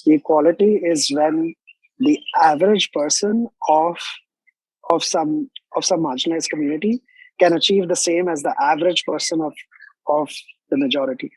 Equality is when the average person of some marginalized community can achieve the same as the average person of the majority.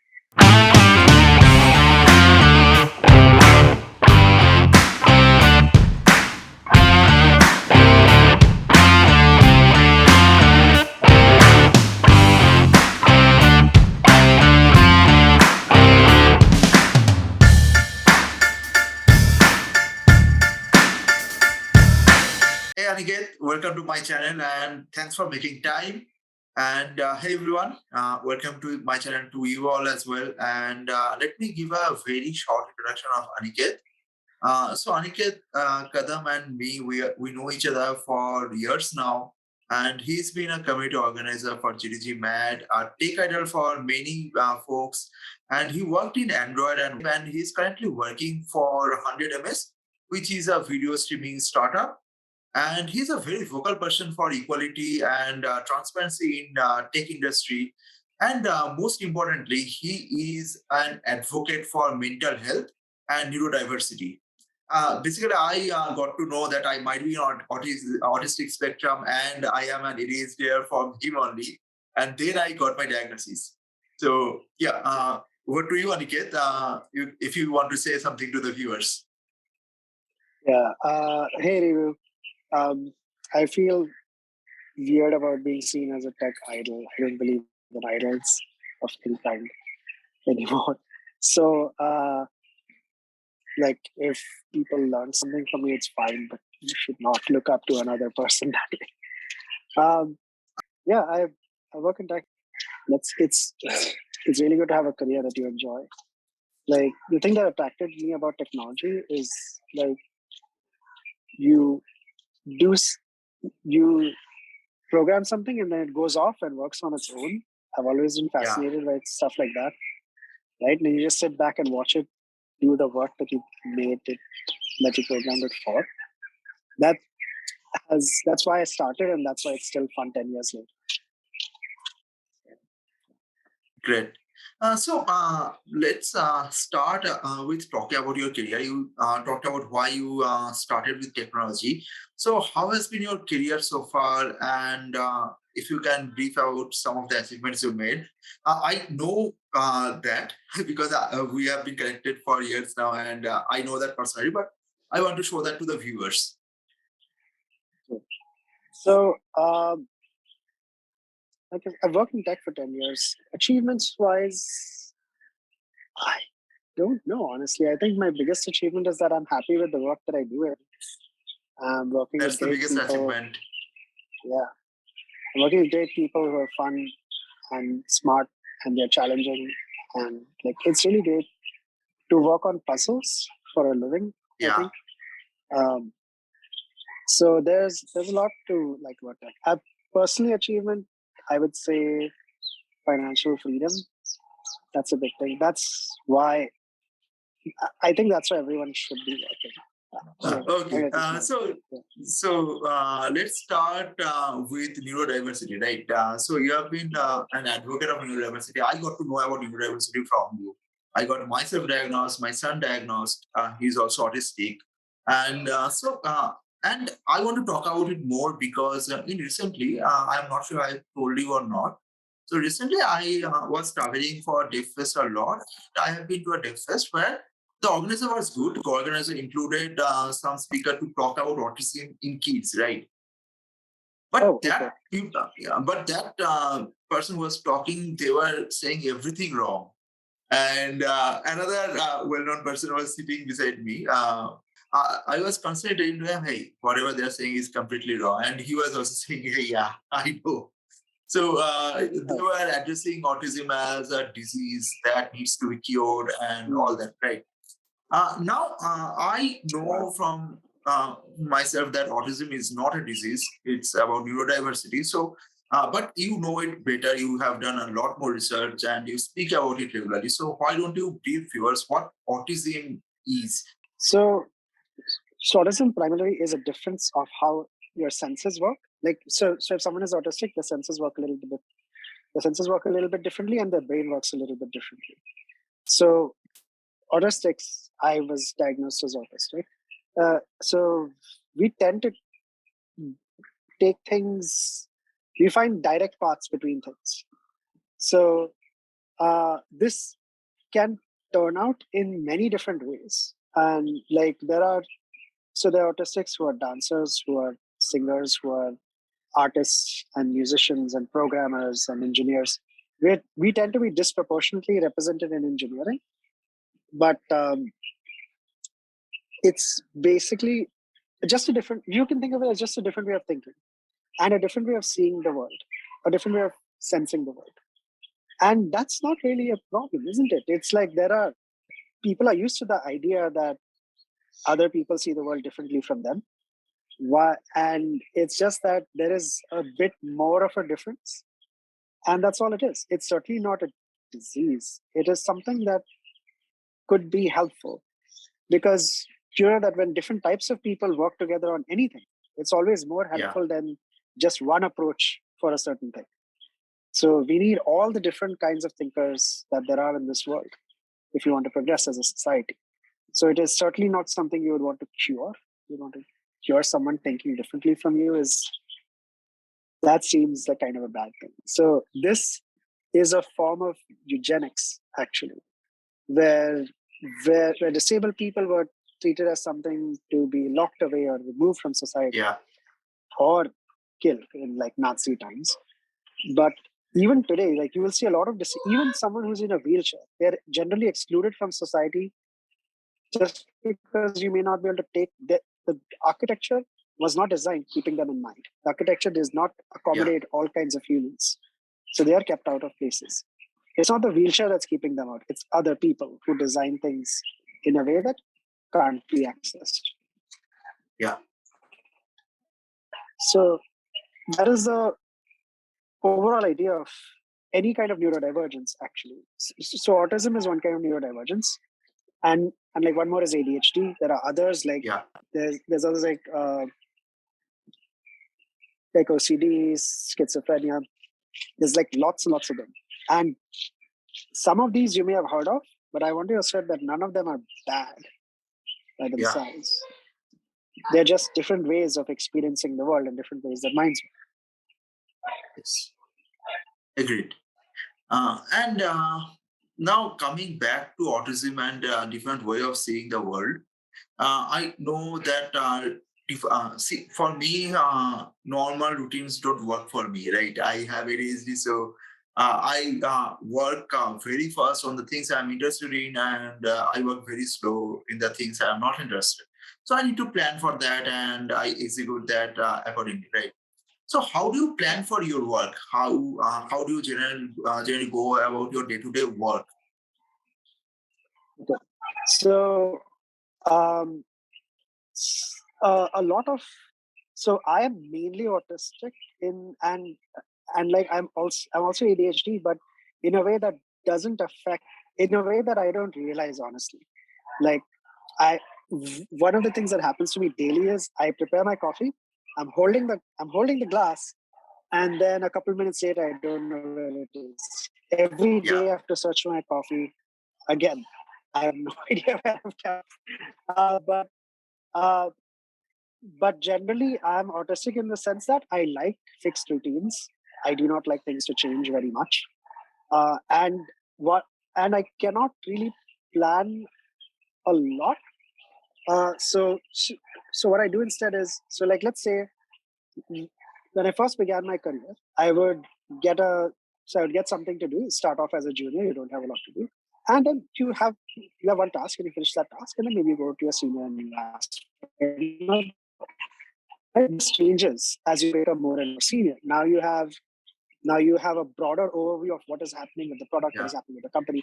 Hey Aniket, welcome to my channel and thanks for making time. And hey everyone, welcome to my channel to you all as well. And let me give a very short introduction of Aniket. So Aniket Kadam and me, we know each other for years now, and he's been a community organizer for GDG Mad, a tech idol for many folks, and he worked in Android and he's currently working for 100ms, which is a video streaming startup, and he's a very vocal person for equality and transparency in tech industry. And most importantly, he is an advocate for mental health and neurodiversity. Basically, I got to know that I might be on autistic spectrum and I am an ADHD from him only. And then I got my diagnosis. So yeah, over to you, Aniket, if you want to say something to the viewers. Yeah. Hey, Rivu. I feel weird about being seen as a tech idol. I don't believe in idols of any kind anymore. So, like, if people learn something from me, it's fine, but you should not look up to another person that way. Yeah, I work in tech. It's really good to have a career that you enjoy. Like, the thing that attracted me about technology is like you do you program something and then it goes off and works on its own. I've always been fascinated by stuff like that, right? And you just sit back and watch it do the work that you made it, that you programmed it for. That's why I started, and that's why it's still fun 10 years later. Great. So let's start with talking about your career. You talked about why you started with technology. So how has been your career so far? And if you can brief out some of the achievements you made. I know that because we have been connected for years now, and I know that personally, but I want to show that to the viewers. So I've worked in tech for 10 years. Achievements-wise, I don't know, honestly. I think my biggest achievement is that I'm happy with the work that I do. I'm working That's with the great biggest people. achievement. Yeah. I'm working with great people who are fun and smart, and they're challenging. And like, it's really great to work on puzzles for a living, I think. So there's a lot to like about that. Personally, achievement, I would say financial freedom. That's a big thing. That's why I think that's why everyone should be working. Okay. So let's start with neurodiversity, right? So you have been an advocate of neurodiversity. I got to know about neurodiversity from you. I got myself diagnosed, my son diagnosed. He's also autistic, and and I want to talk about it more because in recently, I'm not sure I told you or not. So recently, I was traveling for Deaf Fest a lot. I have been to a Deaf Fest where the organizer was good. The organizer included some speaker to talk about autism in kids, right? But that person was talking. They were saying everything wrong, and another well-known person was sitting beside me. I was constantly telling him, "Hey, whatever they're saying is completely wrong," and he was also saying, "Hey, yeah, I know." So they were addressing autism as a disease that needs to be cured and all that, right? Now, I know from myself that autism is not a disease. It's about neurodiversity. So, but you know it better. You have done a lot more research and you speak about it regularly. So why don't you brief viewers what autism is? So autism primarily is a difference of how your senses work. Like, so if someone is autistic, the senses work a little bit differently and their brain works a little bit differently. So autistics, I was diagnosed as autistic. So we tend to take things, we find direct paths between things. So this can turn out in many different ways. And like there are autistics who are dancers, who are singers, who are artists and musicians and programmers and engineers. We tend to be disproportionately represented in engineering, but it's basically just a different, you can think of it as just a different way of thinking and a different way of seeing the world, a different way of sensing the world. And that's not really a problem, isn't it? It's like people are used to the idea that other people see the world differently from them. And it's just that there is a bit more of a difference. And that's all it is. It's certainly not a disease. It is something that could be helpful, because you know that when different types of people work together on anything, it's always more helpful than just one approach for a certain thing. So we need all the different kinds of thinkers that there are in this world if you want to progress as a society. So it is certainly not something you would want to cure. You want to cure someone thinking differently from you, that seems like kind of a bad thing. So this is a form of eugenics, actually, where disabled people were treated as something to be locked away or removed from society, or killed in like Nazi times. But even today, like you will see a lot of even someone who's in a wheelchair, they're generally excluded from society just because you may not be able to take the architecture was not designed keeping them in mind. The architecture does not accommodate all kinds of humans. So they are kept out of places. It's not the wheelchair that's keeping them out. It's other people who design things in a way that can't be accessed. Yeah. So that is the overall idea of any kind of neurodivergence, actually. So autism is one kind of neurodivergence. And like one more is ADHD. There are others like there's others like OCD, schizophrenia. There's like lots and lots of them. And some of these you may have heard of, but I want to assert that none of them are bad by themselves. They're just different ways of experiencing the world and different ways that minds work. Yes. Agreed. And now coming back to autism and different way of seeing the world, I know that see, for me, normal routines don't work for me, right? I have ADHD, so I work very fast on the things I'm interested in, and I work very slow in the things I'm not interested. So I need to plan for that, and I execute that accordingly, right? So how do you plan for your work? How do you generally go about your day-to-day work? Okay. So a lot of I am mainly autistic and like I'm also ADHD, but in a way that doesn't affect, in a way that I don't realize, honestly. Like one of the things that happens to me daily is I prepare my coffee, I'm holding the glass, and then a couple minutes later I don't know where it is. Every day I have to search for my coffee again. I have no idea where I've kept. Uh, but generally, I'm autistic in the sense that I like fixed routines. I do not like things to change very much, and what and I cannot really plan a lot. So what I do instead is, like, let's say when I first began my career, I would get something to do. Start off as a junior, you don't have a lot to do, and then you have one task, and you finish that task, and then maybe you go to your senior and you ask. This changes as you become more and more senior. Now you have a broader overview of what is happening with the product, what is happening with the company,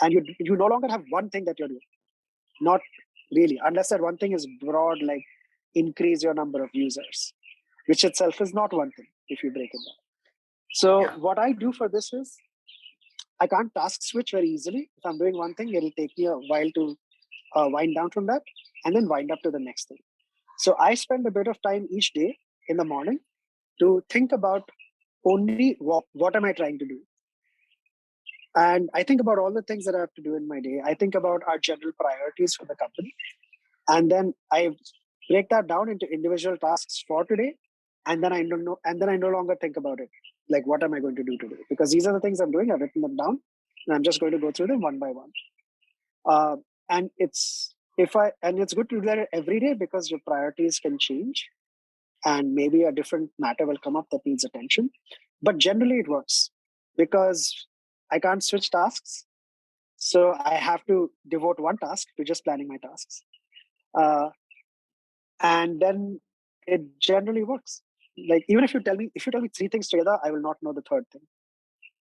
and you no longer have one thing that you're doing. Not really, unless that one thing is broad, like increase your number of users, which itself is not one thing if you break it down. So what I do for this is I can't task switch very easily. If I'm doing one thing, it'll take me a while to wind down from that and then wind up to the next thing. So I spend a bit of time each day in the morning to think about only what am I trying to do. And I think about all the things that I have to do in my day. I think about our general priorities for the company. And then I break that down into individual tasks for today. And then I don't know, and then I no longer think about it. Like, what am I going to do today? Because these are the things I'm doing. I've written them down, and I'm just going to go through them one by one. And it's good to do that every day because your priorities can change, and maybe a different matter will come up that needs attention. But generally, it works because I can't switch tasks, so I have to devote one task to just planning my tasks. And then it generally works. Like, even if you tell me three things together, I will not know the third thing.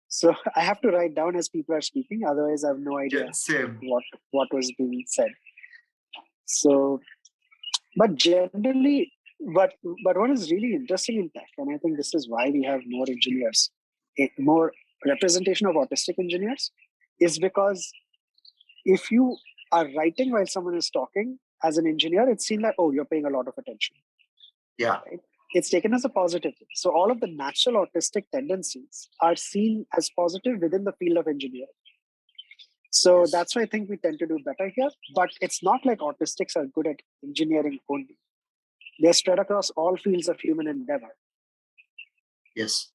So I have to write down as people are speaking. Otherwise, I have no idea what was being said. So, but generally, but what is really interesting in tech, and I think this is why we have more engineers, more representation of autistic engineers, is because if you are writing while someone is talking, as an engineer, it's seen like, oh, you're paying a lot of attention. Yeah. Right? It's taken as a positive thing. So all of the natural autistic tendencies are seen as positive within the field of engineering. So Yes. That's why I think we tend to do better here. But it's not like autistics are good at engineering only. They're spread across all fields of human endeavor. Yes.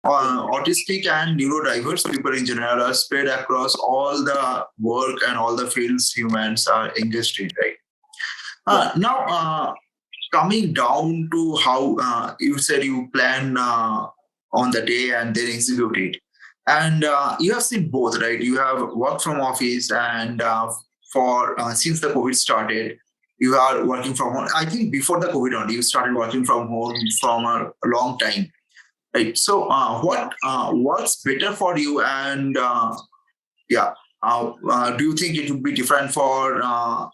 Autistic and neurodiverse people in general are spread across all the work and all the fields humans are engaged in, right? Now, coming down to how you said you plan on the day and then execute it. And you have seen both, right? You have worked from office and since the COVID started, you are working from home. I think before the COVID only, you started working from home from a long time. Right. So, what works better for you, and do you think it would be different for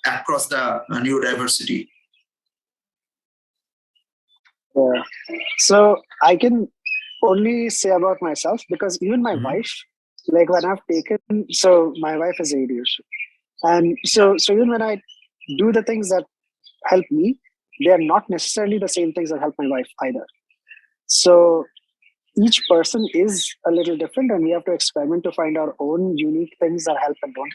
across the neurodiversity? Yeah. So I can only say about myself because even my wife, like when I've taken, so my wife is ADHD, and so even when I do the things that help me, they are not necessarily the same things that help my wife either. So each person is a little different, and we have to experiment to find our own unique things that help and don't.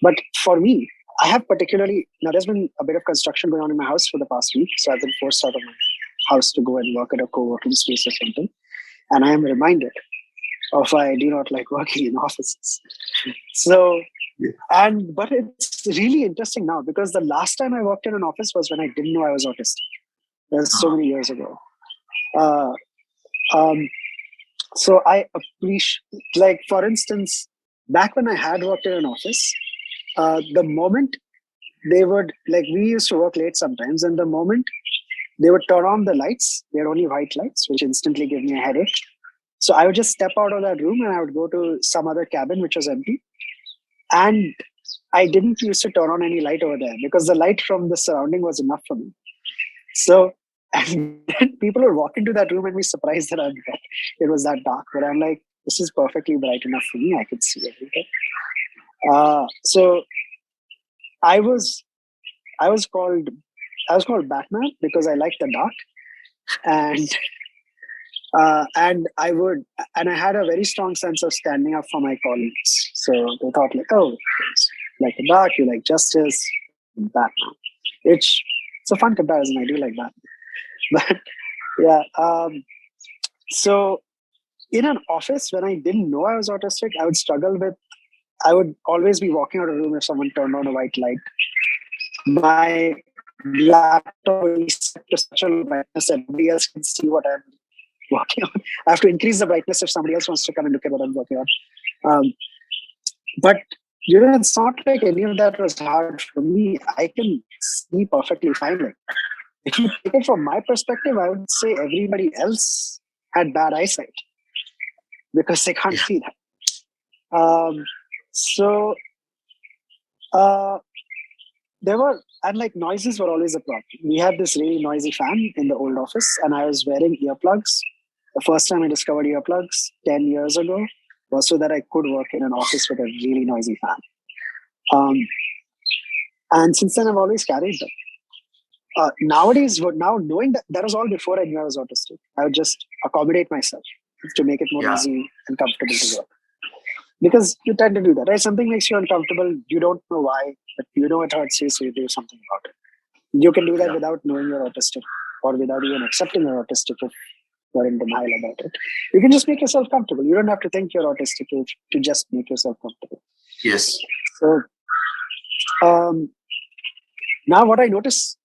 But for me, I have particularly, now there's been a bit of construction going on in my house for the past week, so I've been forced out of my house to go and work at a co-working space or something, and I am reminded of why I do not like working in offices. So, but it's really interesting now because the last time I worked in an office was when I didn't know I was autistic. That was so many years ago. So I appreciate, like, for instance, back when I had worked in an office, the moment they would, like, we used to work late sometimes, and the moment they would turn on the lights, they're only white lights, which instantly give me a headache. So I would just step out of that room and I would go to some other cabin, which was empty. And I didn't used to turn on any light over there because the light from the surrounding was enough for me. So, and then people would walk into that room and be surprised that it was that dark. But I'm like, this is perfectly bright enough for me. I could see everything. So I was called Batman because I liked the dark, and I had a very strong sense of standing up for my colleagues. So they thought like, oh, like the dark, you like justice, Batman. It's a fun comparison. I do like that. But yeah, so in an office when I didn't know I was autistic, I would always be walking out of a room if someone turned on a white light. My laptop would be set to such a low brightness that nobody else can see what I'm working on. I have to increase the brightness if somebody else wants to come and look at what I'm working on. But it's not like any of that was hard for me. I can see perfectly fine. Like, if you take it from my perspective, I would say everybody else had bad eyesight because they can't see that. There were, and like noises were always a problem. We had this really noisy fan in the old office, and I was wearing earplugs. The first time I discovered earplugs 10 years ago was so that I could work in an office with a really noisy fan. And since then, I've always carried them. Nowadays, now knowing that was all before I knew I was autistic, I would just accommodate myself to make it more easy and comfortable to work. because you tend to do that, right? Something makes you uncomfortable, you don't know why, but you know it hurts you, so you do something about it. You can do that without knowing you're autistic, or without even accepting you're autistic if you're in denial about it. You can just make yourself comfortable. You don't have to think you're autistic to just make yourself comfortable. Yes. So um, now what I notice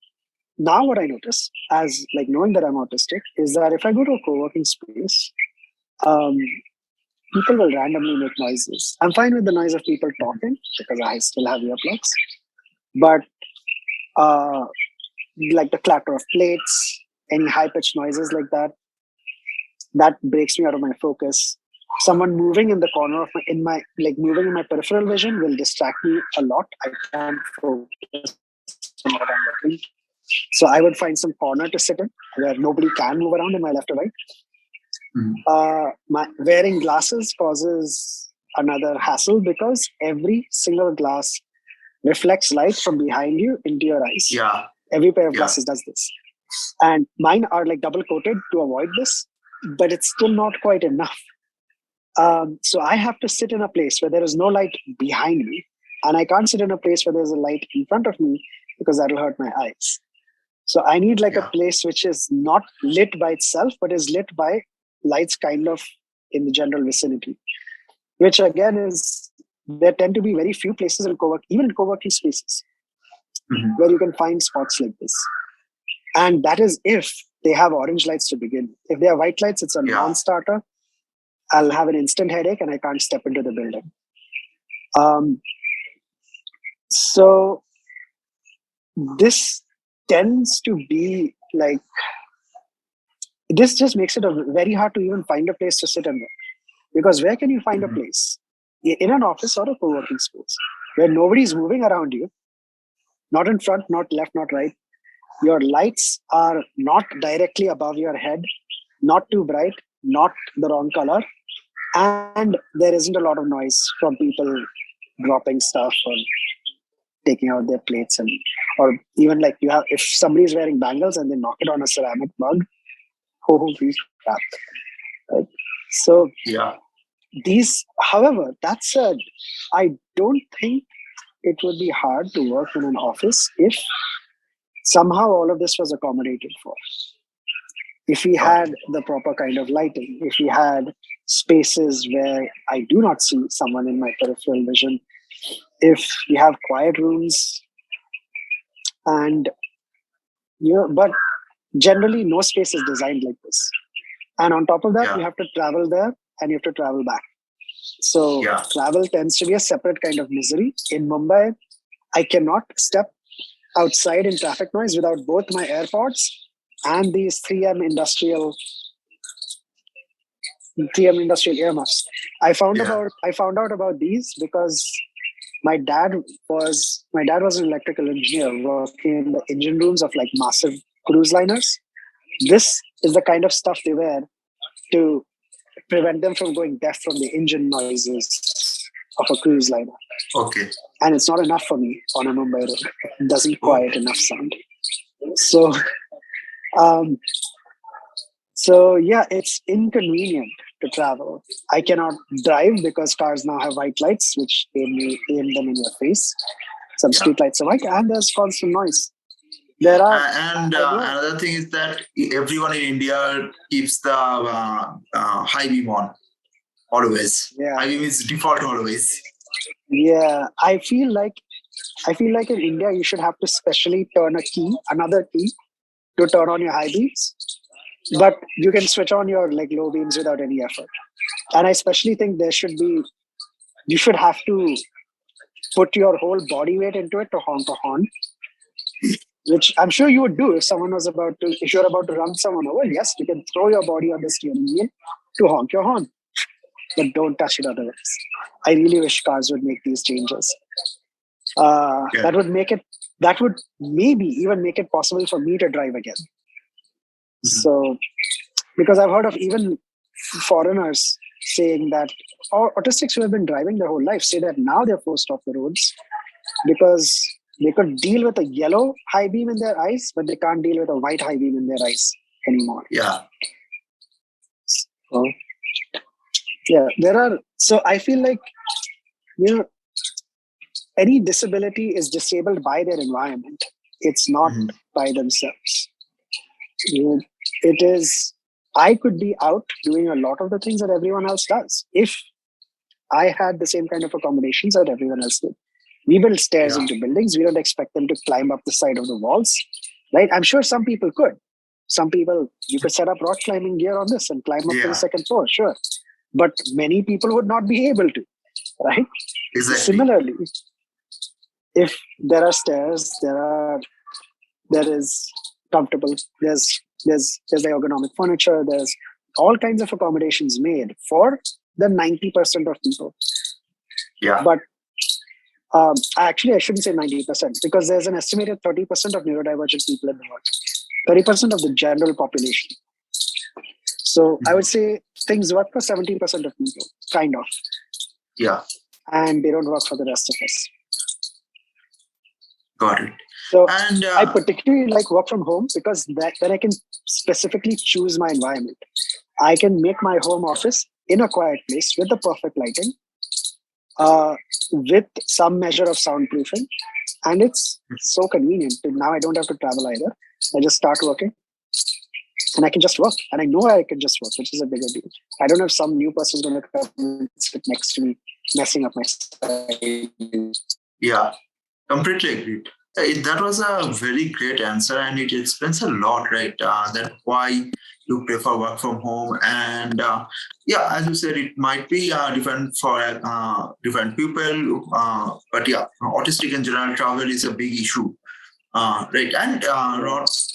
as like knowing that I'm autistic is that if I go to a co-working space, um, people will randomly make noises. I'm fine with the noise of people talking because I still have earplugs, but uh, like the clatter of plates, any high pitched noises like that breaks me out of my focus. Someone moving in the corner of moving in my peripheral vision will distract me a lot. I can't focus on what I'm looking. So I would find some corner to sit in where nobody can move around in my left or right. My wearing glasses causes another hassle because every single glass reflects light from behind you into your eyes. Yeah. Every pair of glasses does this. And mine are like double coated to avoid this, but it's still not quite enough. So I have to sit in a place where there is no light behind me, and I can't sit in a place where there's a light in front of me because that'll hurt my eyes. So I need like a place which is not lit by itself, but is lit by lights kind of in the general vicinity, which again is, there tend to be very few places in even in co-working spaces, where you can find spots like this. And that is if they have orange lights to begin with. If they have white lights, it's a non-starter. I'll have an instant headache and I can't step into the building. So this tends to be like, this just makes it very hard to even find a place to sit in there. Because where can you find a place? In an office or a co-working space where nobody's moving around you, not in front, not left, not right. Your lights are not directly above your head, not too bright, not the wrong color, and there isn't a lot of noise from people dropping stuff or taking out their plates, and or even like you have, if somebody's wearing bangles and they knock it on a ceramic mug, holy crap, right? So these, however, that said, I don't think it would be hard to work in an office if somehow all of this was accommodated for. If we had the proper kind of lighting, if we had spaces where I do not see someone in my peripheral vision, if we have quiet rooms, and but generally no space is designed like this. And on top of that, you have to travel there and you have to travel back. So travel tends to be a separate kind of misery. In Mumbai, I cannot step outside in traffic noise without both my AirPods and these 3M industrial earmuffs. I found out about these because my dad was an electrical engineer working in the engine rooms of like massive cruise liners. This is the kind of stuff they wear to prevent them from going deaf from the engine noises of a cruise liner. Okay. And it's not enough for me on a Mumbai road. It doesn't quiet enough sound. So, yeah, it's inconvenient to travel. I cannot drive because cars now have white lights, which aim them in your face. Some street lights are white, and there's constant noise. There are, another thing is that everyone in India keeps the high beam on always. High beam is default always. Yeah, I feel like in India you should have to specially turn another key to turn on your high beams, but you can switch on your like low beams without any effort. And I especially think you should have to put your whole body weight into it to honk a horn, which I'm sure you would do if you're about to run someone over. Yes, you can throw your body on the steering wheel to honk your horn, but don't touch it otherwise. I really wish cars would make these changes. That would maybe even make it possible for me to drive again. So, because I've heard of even foreigners saying that, or autistics who have been driving their whole life say that now they're forced off the roads because they could deal with a yellow high beam in their eyes, but they can't deal with a white high beam in their eyes anymore. Yeah. So, Yeah, there are. So I feel like, you know, any disability is disabled by their environment. It's not Mhm. by themselves. You know, it is. I could be out doing a lot of the things that everyone else does if I had the same kind of accommodations that everyone else did. We build stairs Yeah, into buildings. We don't expect them to climb up the side of the walls, right? I'm sure some people could. Some people, you could set up rock climbing gear on this and climb up to the yeah, second floor, sure. But many people would not be able to, right? exactly. Similarly, if there are stairs, there is comfortable, there's the ergonomic furniture, there's all kinds of accommodations made for the 90% of people. Yeah. But actually, I shouldn't say 90% because there's an estimated 30% of neurodivergent people in the world, 30% of the general population. So I would Mhm. say things work for 70% of people, kind of, Yeah, and they don't work for the rest of us. got it. So And I particularly like work from home because then I can specifically choose my environment. I can make my home office in a quiet place with the perfect lighting, uh, with some measure of soundproofing, and it's so convenient. Now I don't have to travel either. I just start working and I can just work. And I know I can just work, which is a bigger deal. I don't know if some new person's going to come and sit next to me, messing up my style. yeah, completely agreed. That was a very great answer, and it explains a lot, right? That why you prefer work from home, and yeah, as you said, it might be different for different people, but yeah, autistic in general, travel is a big issue, right? And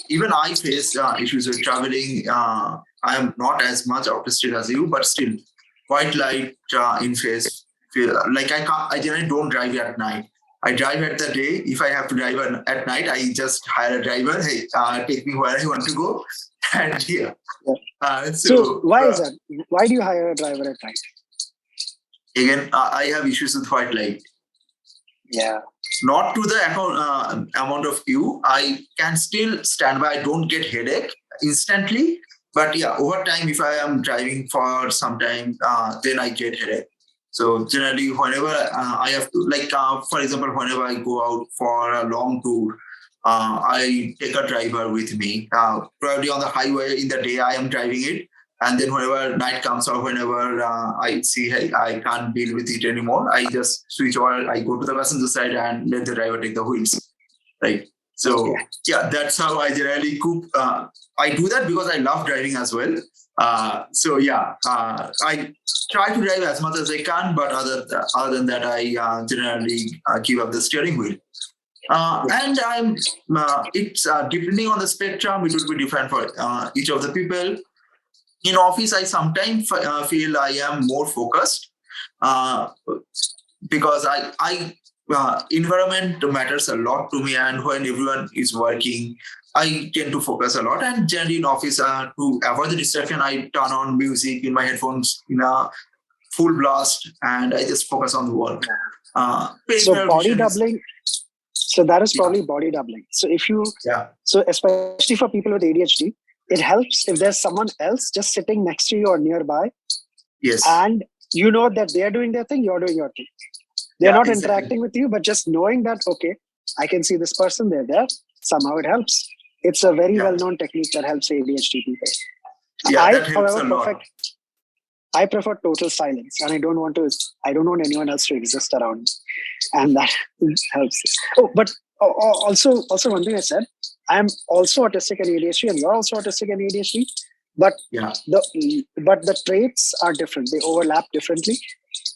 even I face issues with traveling. I am not as much autistic as you, but still quite light in face. Feel like I can't. I generally don't drive at night. I drive at the day. If I have to drive at night, I just hire a driver. Hey, take me where I want to go, and yeah. So So why is that? Why do you hire a driver at night? again, I have issues with white light. Yeah. Not to the amount of you. I can still stand by. I don't get headache instantly. But yeah, over time, if I am driving for some time, then I get headache. So generally, whenever I have to, like, for example, whenever I go out for a long tour, I take a driver with me. Probably on the highway in the day, I am driving it. And then whenever night comes or whenever I see, hey, I can't deal with it anymore, I just switch over. I go to the passenger side and let the driver take the wheels. Right. Okay. So yeah, that's how I generally cook. I do that because I love driving as well. So yeah, I try to drive as much as I can, but other than that, I generally give up the steering wheel. And it's depending on the spectrum, it would be different for each of the people. In office, I sometimes feel I am more focused uh, because I environment matters a lot to me, and when everyone is working, I tend to focus a lot. And generally in office, to avoid the distraction, I turn on music in my headphones in a full blast, and I just focus on the work. So Peripheral body vision is doubling. So that is yeah, probably body doubling. So if you, yeah, so especially for people with ADHD, it helps if there's someone else just sitting next to you or nearby, yes, and you know that they're doing their thing, you're doing your thing. They're yeah, not exactly, interacting with you, but just knowing that, okay, I can see this person, they're there. Somehow it helps. It's a very yeah, well-known technique that helps ADHD people. yeah, that helps a lot. I prefer total silence, and I don't want anyone else to exist around me, and that helps. Oh, but also one thing I said, I'm also autistic and ADHD, and you're also autistic and ADHD, but Yeah, the traits are different. They overlap differently.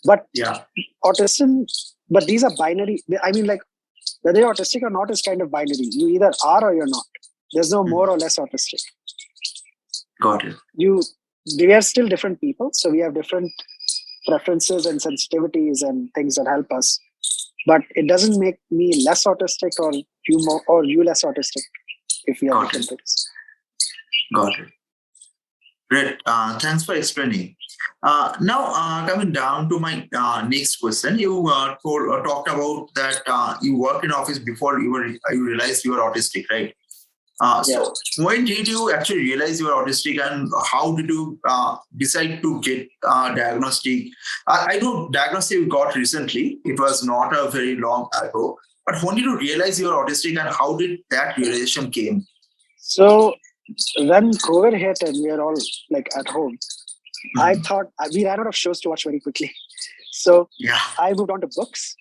But yeah, autism, but these are binary. I mean, like whether you're autistic or not is kind of binary. You either are or you're not. There's no more or less autistic. got it. We are still different people, so we have different preferences and sensitivities and things that help us, but it doesn't make me less autistic or you more or you less autistic if we have Got different it. things. Got it. Great. Thanks for explaining. Now, coming down to my next question, you talked about that you worked in office before you realized you were autistic, right? So when did you actually realize you were autistic, and how did you decide to get diagnostic? I know diagnostic you got recently. It was not a very long ago. But when did you realize you were autistic, and how did that realization came? So when COVID hit and we were all like at home, I thought we ran out of shows to watch very quickly. So I moved on to books,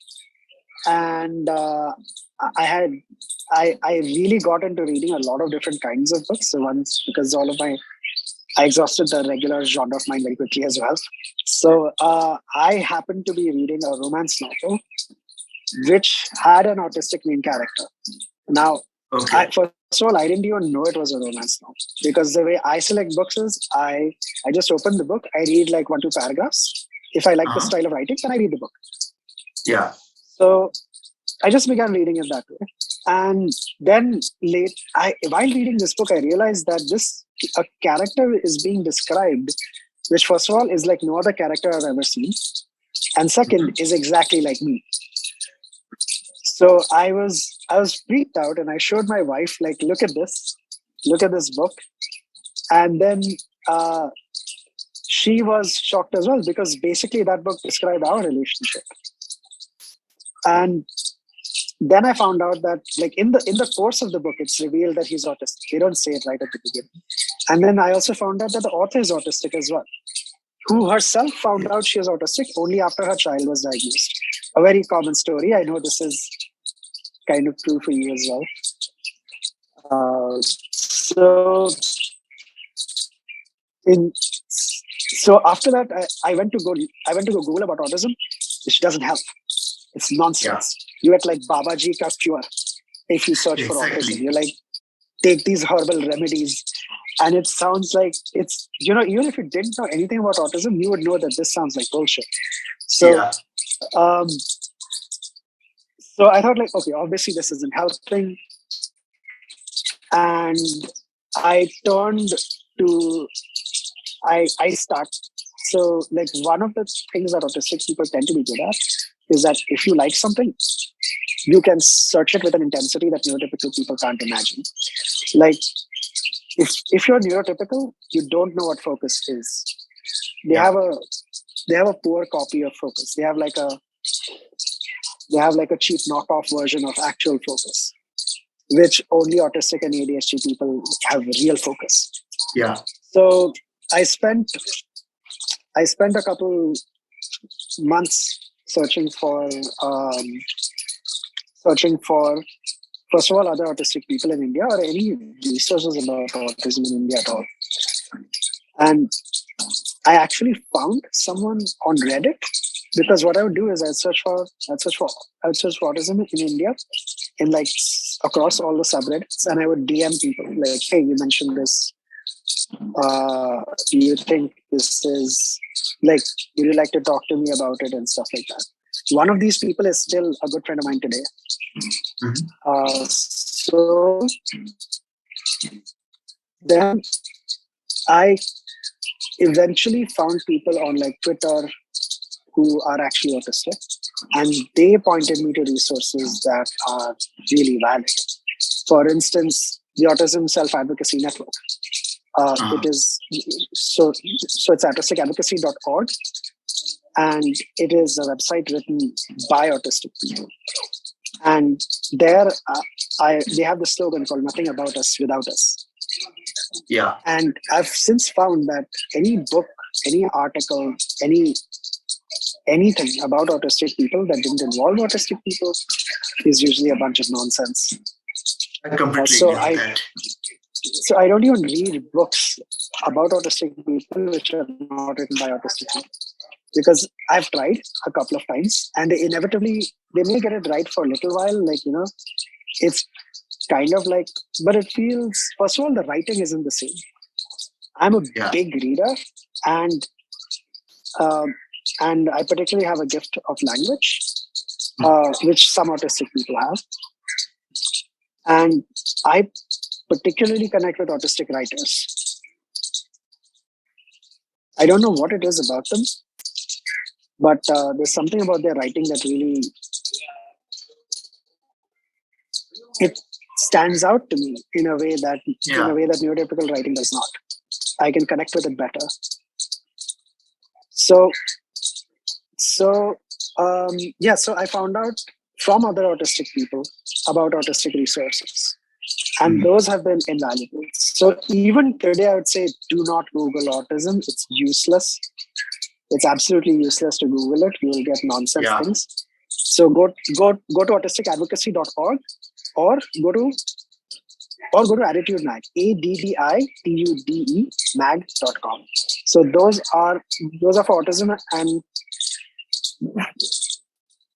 and I really got into reading a lot of different kinds of books. So once, because I exhausted the regular genre of mine very quickly as well. So I happened to be reading a romance novel which had an autistic main character. Now, first of all, I didn't even know it was a romance novel, because the way I select books is I just open the book, I read like 1-2 paragraphs. If I like the style of writing, then I read the book. Yeah. So I just began reading it that way. And then while reading this book, I realized that a character is being described, which first of all is like no other character I've ever seen. And second is exactly like me. So I was freaked out, and I showed my wife, like, look at this book. And then she was shocked as well, because basically that book described our relationship. And then I found out that, like, in the course of the book, it's revealed that he's autistic. They don't say it right at the beginning. And then I also found out that the author is autistic as well, who herself found out she was autistic only after her child was diagnosed. A very common story. I know this is kind of true for you as well. So after that, I went to go Google about autism, which doesn't help. It's nonsense. You get like Babaji ka cure if you search for autism. You're like, take these herbal remedies, and it sounds like it's, even if you didn't know anything about autism, you would know that this sounds like bullshit. So, so I thought, like, okay, obviously this isn't helping, and I turned to So, like, one of the things that autistic people tend to be good at is that if you like something, you can search it with an intensity that neurotypical people can't imagine. Like, if you're neurotypical, you don't know what focus is. They have a poor copy of focus. They have like a cheap knockoff version of actual focus, which only autistic and ADHD people have real focus. Yeah. So I spent a couple months searching for first of all, other autistic people in India, or any resources about autism in India at all. And I actually found someone on Reddit, because what I would do is I'd search for autism in India, in like across all the subreddits, and I would DM people like, hey, you mentioned this. Do you think this is, like, would you like to talk to me about it and stuff like that? One of these people is still a good friend of mine today. So then I eventually found people on like Twitter who are actually autistic, and they pointed me to resources that are really valid. For instance, the Autism Self-Advocacy Network. It is so it's autisticadvocacy.org, and it is a website written by autistic people. And there, they have the slogan called "Nothing about us without us." Yeah. And I've since found that any book, any article, anything about autistic people that didn't involve autistic people is usually a bunch of nonsense. I completely agree with that. So I don't even read books about autistic people which are not written by autistic people, because I've tried a couple of times, and they may get it right for a little while. Like, it's kind of like, but it feels, first of all, the writing isn't the same. I'm a big reader, and I particularly have a gift of language, which some autistic people have. And I particularly connect with autistic writers. I don't know what it is about them, but there's something about their writing that really, stands out to me in a way that neurotypical writing does not. I can connect with it better. So so so I found out from other autistic people about autistic resources, and those have been invaluable. So even today, I would say do not Google autism. It's useless. It's absolutely useless to Google it. You will get nonsense things. So go to autisticadvocacy.org or go to Attitude Mag, ADDITUDE mag.com. So those are for autism and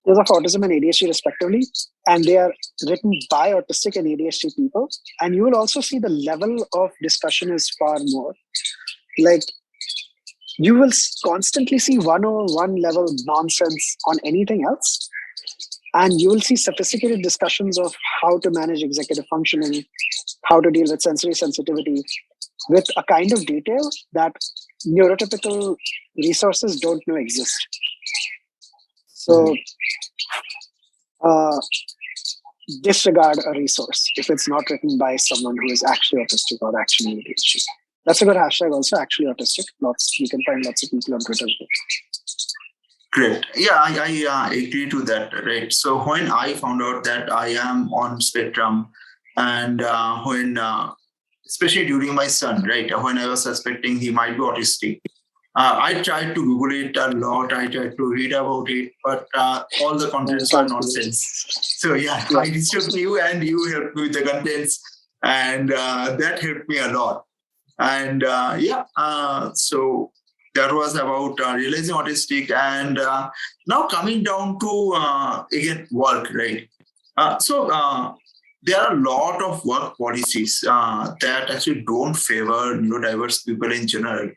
ADHD respectively, and they are written by autistic and ADHD people. And you will also see the level of discussion is far more. Like, you will constantly see 101 level nonsense on anything else, and you will see sophisticated discussions of how to manage executive functioning, how to deal with sensory sensitivity, with a kind of detail that neurotypical resources don't know exist. So disregard a resource if it's not written by someone who is actually autistic or actually ADHD. That's a good hashtag also, actually autistic. You can find lots of people on Twitter. Great. Yeah, I agree to that, right? So when I found out that I am on spectrum, and when, especially during my son, right, when I was suspecting he might be autistic, I tried to Google it a lot. I tried to read about it, but all the contents are nonsense. So I reached you and you helped me with the contents, and that helped me a lot. And so that was about realizing autistic, and now coming down to again work, right? There are a lot of work policies that actually don't favor neurodiverse people in general.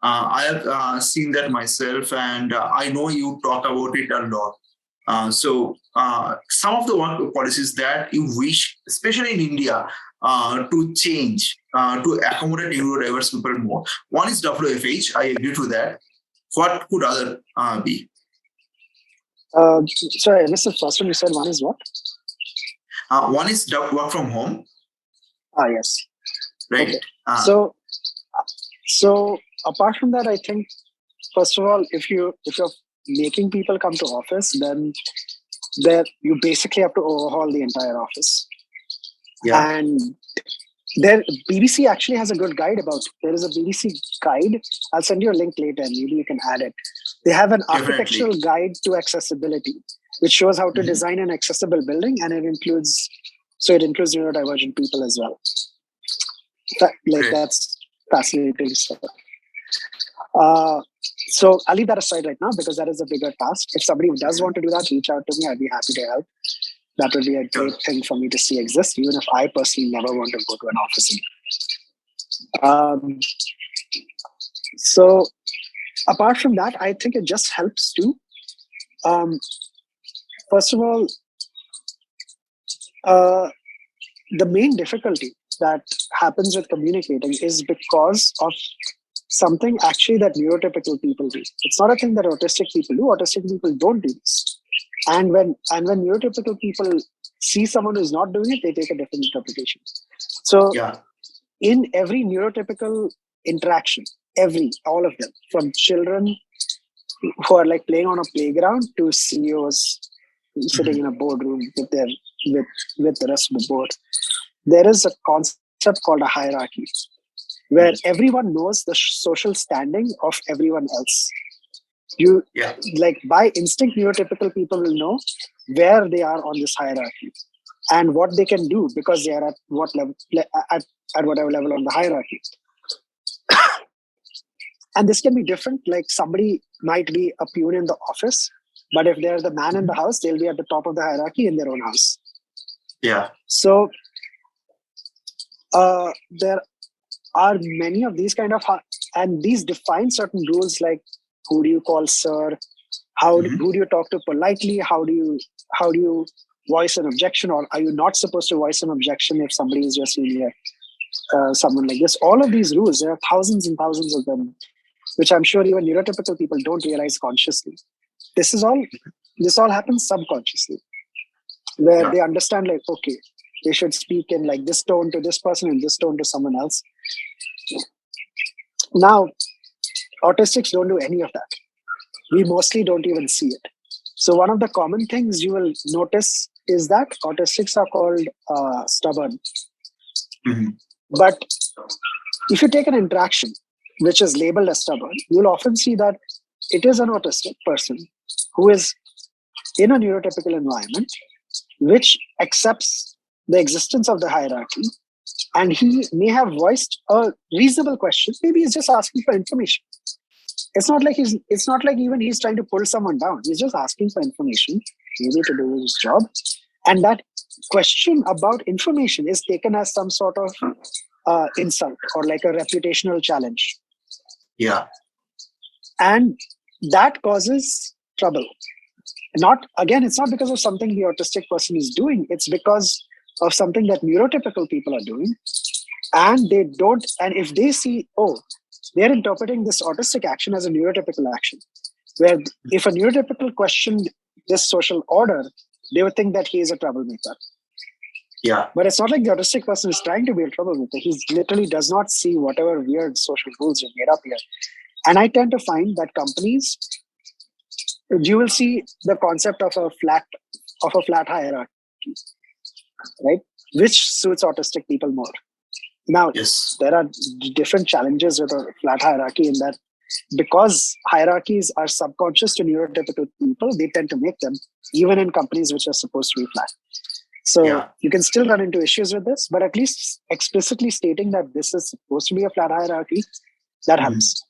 I have seen that myself, and I know you talk about it a lot. So some of the work policies that you wish, especially in India, to change to accommodate neurodiverse people more. One is WFH. I agree to that. What could other be? Sorry, I missed the first one. You said one is what? One is work from home. Yes. Right. Okay. So apart from that, I think, first of all, if you're making people come to office, then you basically have to overhaul the entire office. Yeah. And BBC actually has a good guide about it. There is a BBC guide. I'll send you a link later and maybe you can add it. They have an architectural guide to accessibility, which shows how to design an accessible building, and it includes neurodivergent people as well. That's fascinating stuff. So I'll leave that aside right now because that is a bigger task. If somebody does want to do that, reach out to me. I'd be happy to help. That would be a great thing for me to see exist, even if I personally never want to go to an office again. So apart from that, I think it just helps too. First of all, the main difficulty that happens with communicating is because of something actually that neurotypical people do. It's not a thing that autistic people do. Autistic people don't do this. And when neurotypical people see someone who's not doing it, they take a different interpretation. So in every neurotypical interaction, all of them, from children who are like playing on a playground to CEOs sitting in a boardroom with the rest of the board, there is a concept called a hierarchy, where everyone knows the social standing of everyone else. Like by instinct, neurotypical people will know where they are on this hierarchy and what they can do because they are at what level, at whatever level on the hierarchy. And this can be different. Like somebody might be a peon in the office, but if they're the man in the house, they'll be at the top of the hierarchy in their own house. Yeah. So there are many of these kind of, and these define certain rules like who do you call sir, who do you talk to politely, how do you voice an objection, or are you not supposed to voice an objection if somebody is your senior, someone like this. All of these rules, there are thousands and thousands of them, which I'm sure even neurotypical people don't realize consciously. This all happens subconsciously, where they understand like, okay, they should speak in like this tone to this person and this tone to someone else. Now, autistics don't do any of that. We mostly don't even see it. So one of the common things you will notice is that autistics are called stubborn. Mm-hmm. But if you take an interaction which is labeled as stubborn, you'll often see that it is an autistic person who is in a neurotypical environment which accepts the existence of the hierarchy, and he may have voiced a reasonable question. Maybe he's just asking for information. It's not like even he's trying to pull someone down. He's just asking for information, maybe to do his job. And that question about information is taken as some sort of insult or like a reputational challenge. Yeah. And that causes trouble. It's not because of something the autistic person is doing. It's because of something that neurotypical people are doing. And if they see, they're interpreting this autistic action as a neurotypical action, where if a neurotypical questioned this social order, they would think that he is a troublemaker. Yeah. But it's not like the autistic person is trying to be a troublemaker. He literally does not see whatever weird social rules are made up here. And I tend to find that companies, you will see the concept of a flat hierarchy, right? Which suits autistic people more. Now, yes, there are different challenges with a flat hierarchy in that because hierarchies are subconscious to neurotypical people, they tend to make them even in companies which are supposed to be flat. So you can still run into issues with this, but at least explicitly stating that this is supposed to be a flat hierarchy, that helps.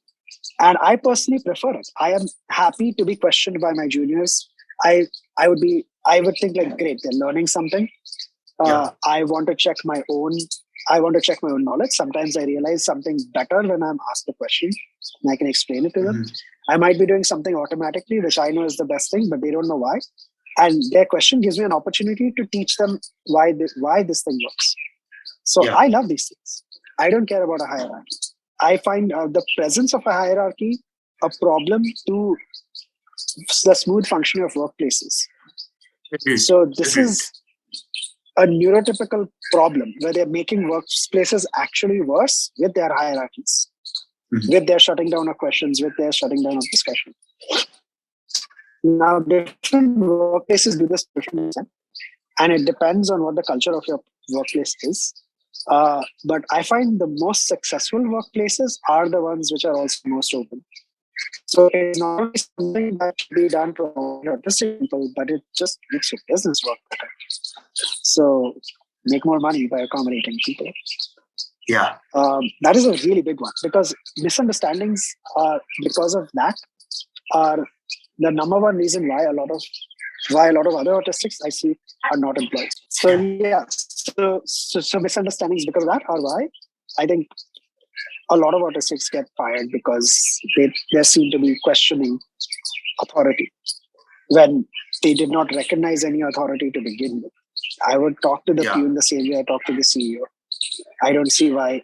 And I personally prefer it. I am happy to be questioned by my juniors. I would think like, great, they're learning something. I want to check my own knowledge. Sometimes I realize something better when I'm asked a question and I can explain it to them. I might be doing something automatically, which I know is the best thing, but they don't know why. And their question gives me an opportunity to teach them why this thing works. So I love these things. I don't care about a hierarchy. I find the presence of a hierarchy a problem to the smooth functioning of workplaces. So this is a neurotypical problem where they're making workplaces actually worse with their hierarchies, with their shutting down of questions, with their shutting down of discussion. Now, different workplaces do this differently, and it depends on what the culture of your workplace is. But I find the most successful workplaces are the ones which are also most open. So it's not only something that should be done to autistic people, but it just makes your business work better. So make more money by accommodating people. Yeah. That is a really big one because misunderstandings because of that are the number one reason why a lot of other autistics I see are not employed. So so misunderstandings because of that are why I think a lot of autistics get fired because they seem to be questioning authority when they did not recognize any authority to begin with. I would talk to the peon the same way I talk to the CEO. I don't see why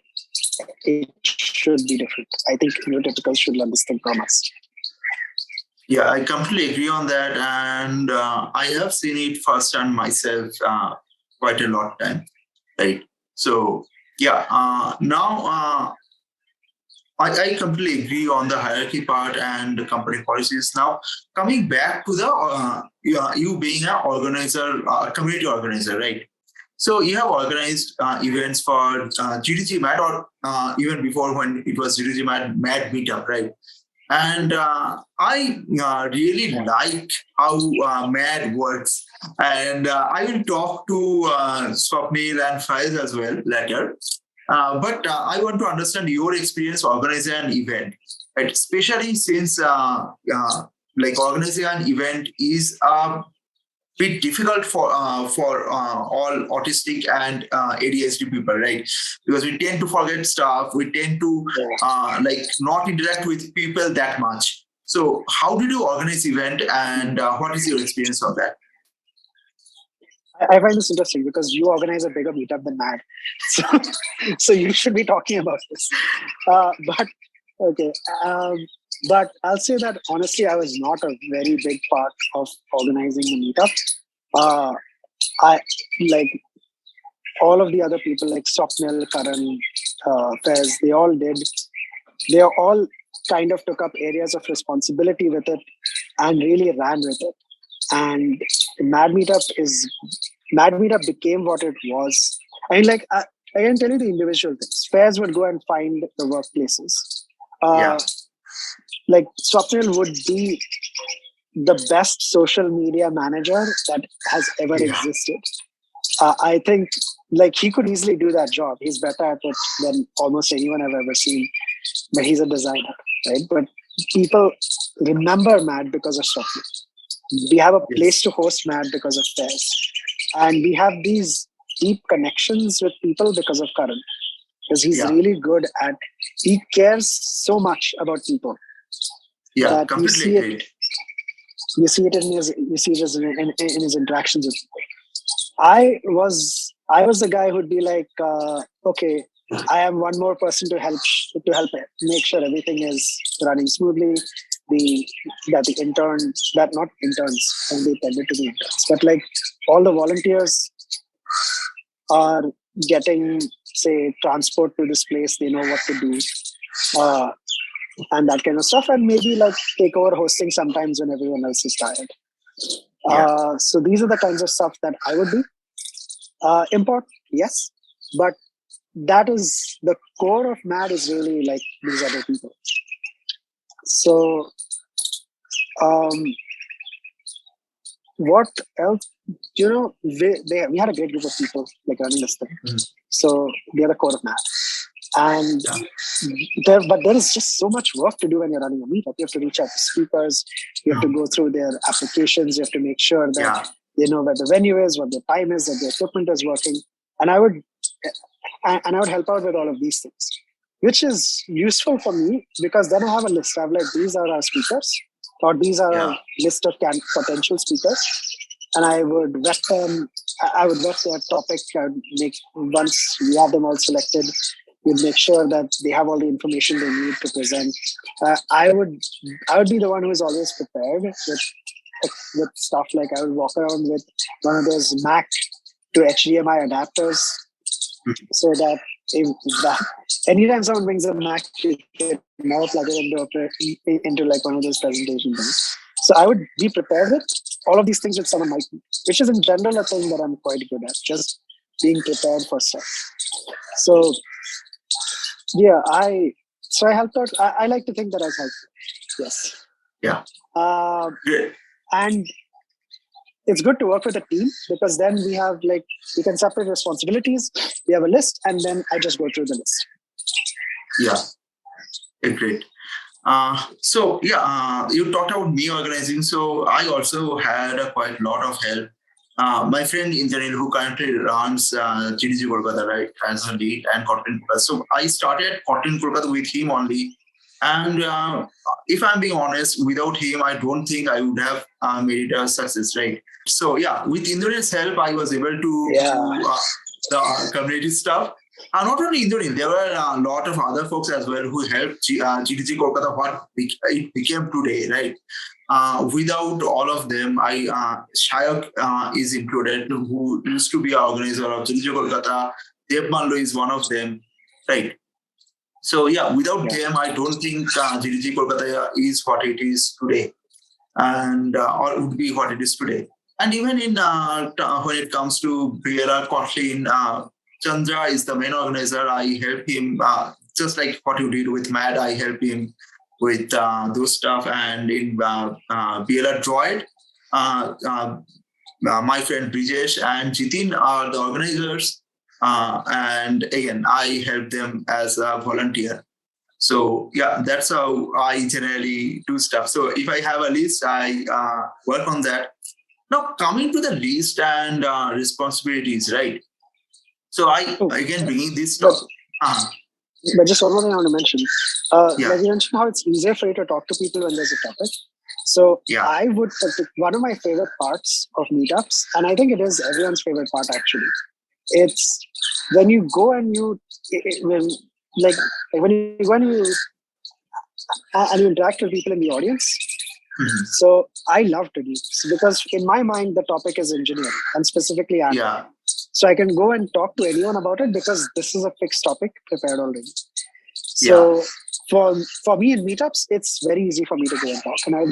it should be different. I think neurotypicals should learn this thing from us. Yeah, I completely agree on that. And I have seen it firsthand myself quite a lot of time. Right. So, now I completely agree on the hierarchy part and the company policies. Now, coming back to the you being an organizer, community organizer, right? So you have organized events for GDG Mad or even before when it was GDG Mad Meetup, right? And I really like how MAD works. And I will talk to Swapnil and Faiz as well later. But I want to understand your experience organizing an event, right? Especially since organizing an event is a bit difficult for all autistic and ADHD people, right? Because we tend to forget stuff. We tend to not interact with people that much. So, how did you organize event, and what is your experience on that? I find this interesting because you organize a bigger meetup than MAD, so you should be talking about this. But okay. But I'll say that honestly, I was not a very big part of organizing the meetup. all of the other people like Swapnil, Karan, Fez, they all did. They all kind of took up areas of responsibility with it and really ran with it. And Mad Meetup became what it was. I mean, like I can tell you the individual things. Fairs would go and find the workplaces. Yeah. Like Swapnil would be the best social media manager that has ever existed. I think like he could easily do that job. He's better at it than almost anyone I've ever seen. But he's a designer, right? But people remember Mad because of Swapnil. We have a place to host Mad because of Fairs. And we have these deep connections with people because of Karan. Because he's really good at, he cares so much about people. Yeah, that completely agree. You see it in his interactions with people. I was the guy who'd be like, okay, I am one more person to help make sure everything is running smoothly. Not interns, and they tended to be interns, but like all the volunteers are getting, say, transport to this place. They know what to do, and that kind of stuff, and maybe like take over hosting sometimes when everyone else is tired. So these are the kinds of stuff that I would do. Import, yes, but that is the core of Mad is really like these other people. So, what else? We had a great group of people like running this thing. So we are the core of Mad. And there is just so much work to do when you're running a meetup. You have to reach out to speakers. You have to go through their applications. You have to make sure that they know where the venue is, what the time is, that the equipment is working. And I would help out with all of these things, which is useful for me because then I have a list. I have like, these are our speakers, or these are a list of potential speakers. And I would vet them. I would vet their topic. I would once we have them all selected, we'd make sure that they have all the information they need to present. I would be the one who is always prepared with stuff. Like I would walk around with one of those Mac to HDMI adapters, so that anytime someone brings a Mac, you can now plug it into like one of those presentation things. So I would be prepared with all of these things which someone might need, which is in general a thing that I'm quite good at, just being prepared for stuff. So yeah, I helped out. I like to think that I've helped. Yes. Yeah. And it's good to work with a team because then we can separate responsibilities. We have a list, and then I just go through the list. Yeah, great. You talked about me organizing. So I also had quite a lot of help. My friend Injanil, who currently runs GDG Kolkata, right, as a lead and Kotlin Kolkata. So I started Kotlin Kolkata with him only. And if I'm being honest, without him, I don't think I would have made it a success, right? So yeah, with Indranil's help, I was able to do the community stuff. Not only Indranil, there were a lot of other folks as well who helped GDG Kolkata what it became today, right? Without all of them, Shayak is included, who used to be an organizer of GDG Kolkata. Dev Mallo is one of them, right? So yeah, without them, I don't think GDG Kolkata is what it is today, and or would be what it is today. And even in when it comes to BLR Kotlin, Chandra is the main organizer. I help him just like what you did with Mad. I help him with those stuff, and in BLR Droid, my friend Brijesh and Jitin are the organizers. And again, I help them as a volunteer. So yeah, that's how I generally do stuff. So if I have a list, I work on that. Now coming to the list and responsibilities, right? So again bringing this stuff. But just one more thing I want to mention. Like you mentioned how it's easier for you to talk to people when there's a topic. So I would, one of my favorite parts of meetups, and I think it is everyone's favorite part actually, it's when you go and when you interact with people in the audience. So I love to do this because in my mind the topic is engineering and specifically Apple. So I can go and talk to anyone about it because this is a fixed topic prepared already. Yeah. So for me in meetups, it's very easy for me to go and talk. And I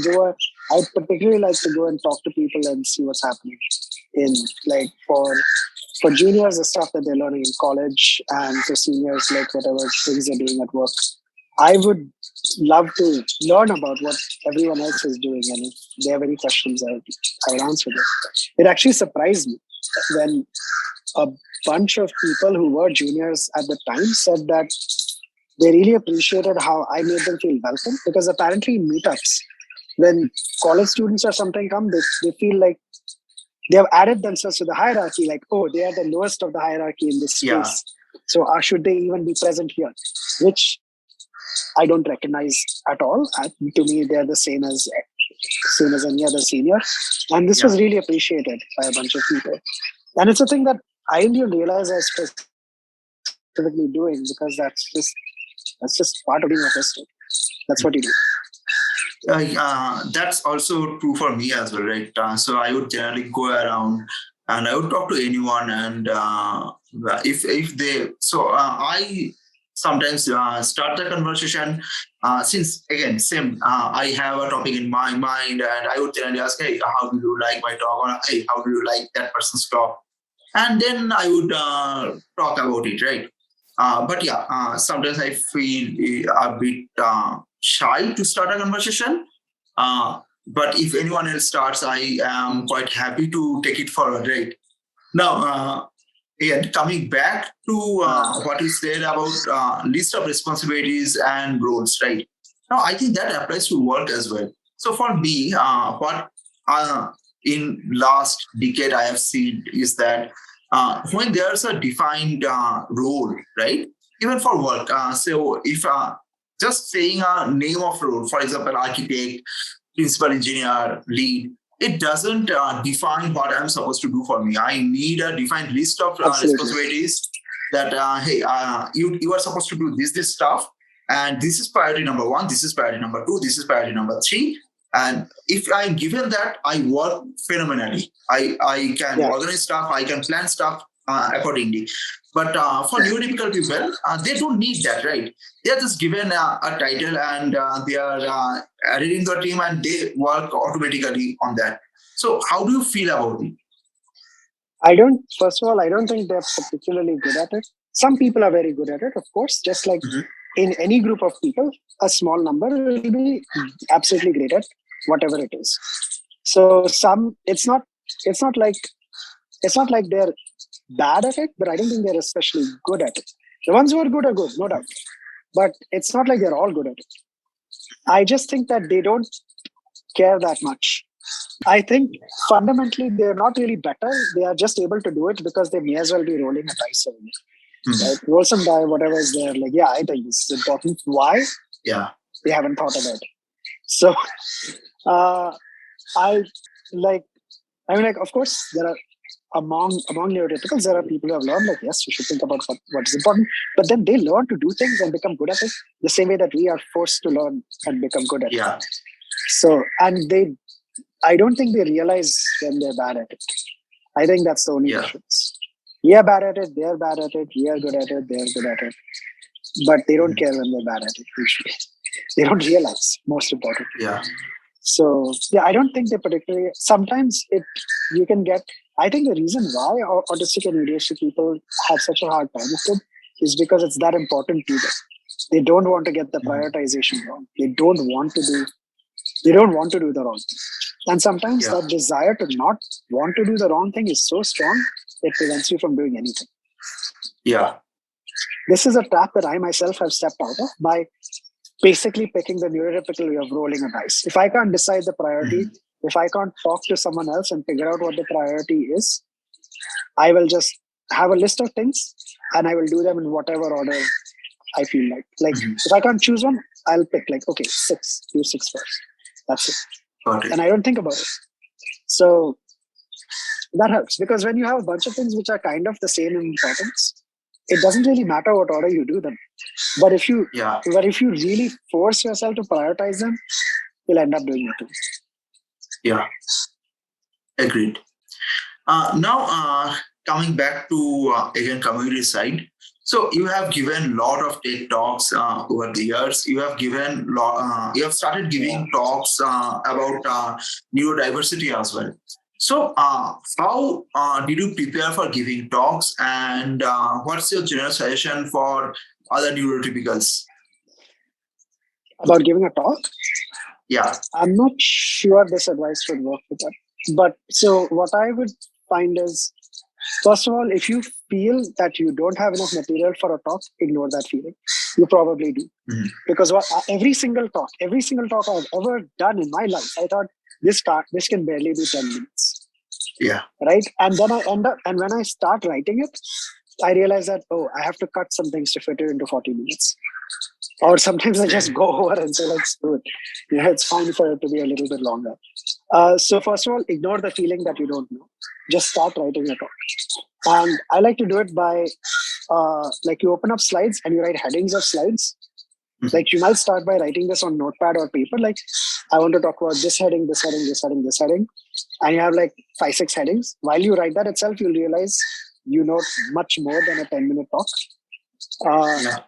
particularly like to go and talk to people and see what's happening in, like, for juniors, the stuff that they're learning in college, and for seniors, like whatever things they're doing at work. I would love to learn about what everyone else is doing, and if they have any questions, I would answer them. It actually surprised me when a bunch of people who were juniors at the time said that they really appreciated how I made them feel welcome, because apparently in meetups, when college students or something come, they feel like they have added themselves to the hierarchy, like, oh, they are the lowest of the hierarchy in this Yeah. space. So should they even be present here? Which I don't recognize at all. To me, they're the same as any other senior. And this was really appreciated by a bunch of people. And it's a thing that I didn't even realize I was specifically doing, because that's just part of being autistic. That's what you do. That's also true for me as well, right? So I would generally go around and I would talk to anyone, and if they, so I sometimes start the conversation. Since again, same, I have a topic in my mind, and I would generally ask, hey, how do you like my talk, or hey, how do you like that person's talk, and then I would talk about it, right? But yeah, sometimes I feel a bit shy to start a conversation. But if anyone else starts, I am quite happy to take it forward, right? Now, coming back to what you said about list of responsibilities and roles, right? Now, I think that applies to work as well. So for me, what in last decade I have seen is that when there's a defined role, right? Even for work. So if just saying a name of role, for example, architect, principal engineer, lead, it doesn't define what I'm supposed to do for me. I need a defined list of responsibilities that, hey, you are supposed to do this stuff. And this is priority number 1, this is priority number 2, this is priority number 3. And if I'm given that, I work phenomenally. I can organize stuff, I can plan stuff accordingly. But for neurotypical people, they don't need that, right? They're just given a title, and they are added into a team, and they work automatically on that. So how do you feel about it? First of all, I don't think they're particularly good at it. Some people are very good at it, of course, just like in any group of people, a small number will be absolutely great at whatever it is. So it's not like they're bad at it, but I don't think they're especially good at it. The ones who are good, no doubt. But it's not like they're all good at it. I just think that they don't care that much. I think fundamentally they're not really better. They are just able to do it because they may as well be rolling a dice over it. Right? Roll some die, whatever is there. Like, yeah, I think this is important. Why? Yeah. They haven't thought about it. So of course, there are among neurotypicals, there are people who have learned, like, yes, we should think about what is important. But then they learn to do things and become good at it the same way that we are forced to learn and become good at it. So, and I don't think they realize when they're bad at it. I think that's the only difference. We are bad at it, they're bad at it, we are good at it, they're good at it. But they don't care when they're bad at it, usually. They don't realize, most importantly. Yeah. So, I don't think they particularly, sometimes you can get, I think the reason why autistic and ADHD people have such a hard time with it is because it's that important to them. They don't want to get the prioritization wrong. They don't want to do the wrong thing. And sometimes that desire to not want to do the wrong thing is so strong, it prevents you from doing anything. Yeah. This is a trap that I myself have stepped out of by basically picking the neurotypical way of rolling a dice. If I can't decide the priority, if I can't talk to someone else and figure out what the priority is, I will just have a list of things and I will do them in whatever order I feel like. Like, if I can't choose one, I'll pick, like, okay, 6, do 6 first. That's it. And I don't think about it. So that helps, because when you have a bunch of things which are kind of the same in importance, it doesn't really matter what order you do them. But if you really force yourself to prioritize them, you'll end up doing it too. Yeah, agreed. Now, coming back to again community side. So you have given a lot of TED talks over the years. You have you have started giving talks about neurodiversity as well. So how did you prepare for giving talks, and what's your general suggestion for other neurotypicals? About giving a talk? Yeah. I'm not sure this advice would work with that. But so what I would find is, first of all, if you feel that you don't have enough material for a talk, ignore that feeling. You probably do. Mm-hmm. Because every single talk I've ever done in my life, I thought this can barely be 10 minutes. Yeah. Right. And then I end up, and when I start writing it, I realize that, I have to cut some things to fit it into 40 minutes. Or sometimes I just go over and say, let's do it. Yeah, it's fine for it to be a little bit longer. So first of all, ignore the feeling that you don't know. Just start writing a talk. And I like to do it by, like you open up slides and you write headings of slides. Mm-hmm. Like you might start by writing this on notepad or paper. Like I want to talk about this heading, this heading, this heading, this heading. And you have like 5-6 headings. While you write that itself, you'll realize you know much more than a 10-minute talk.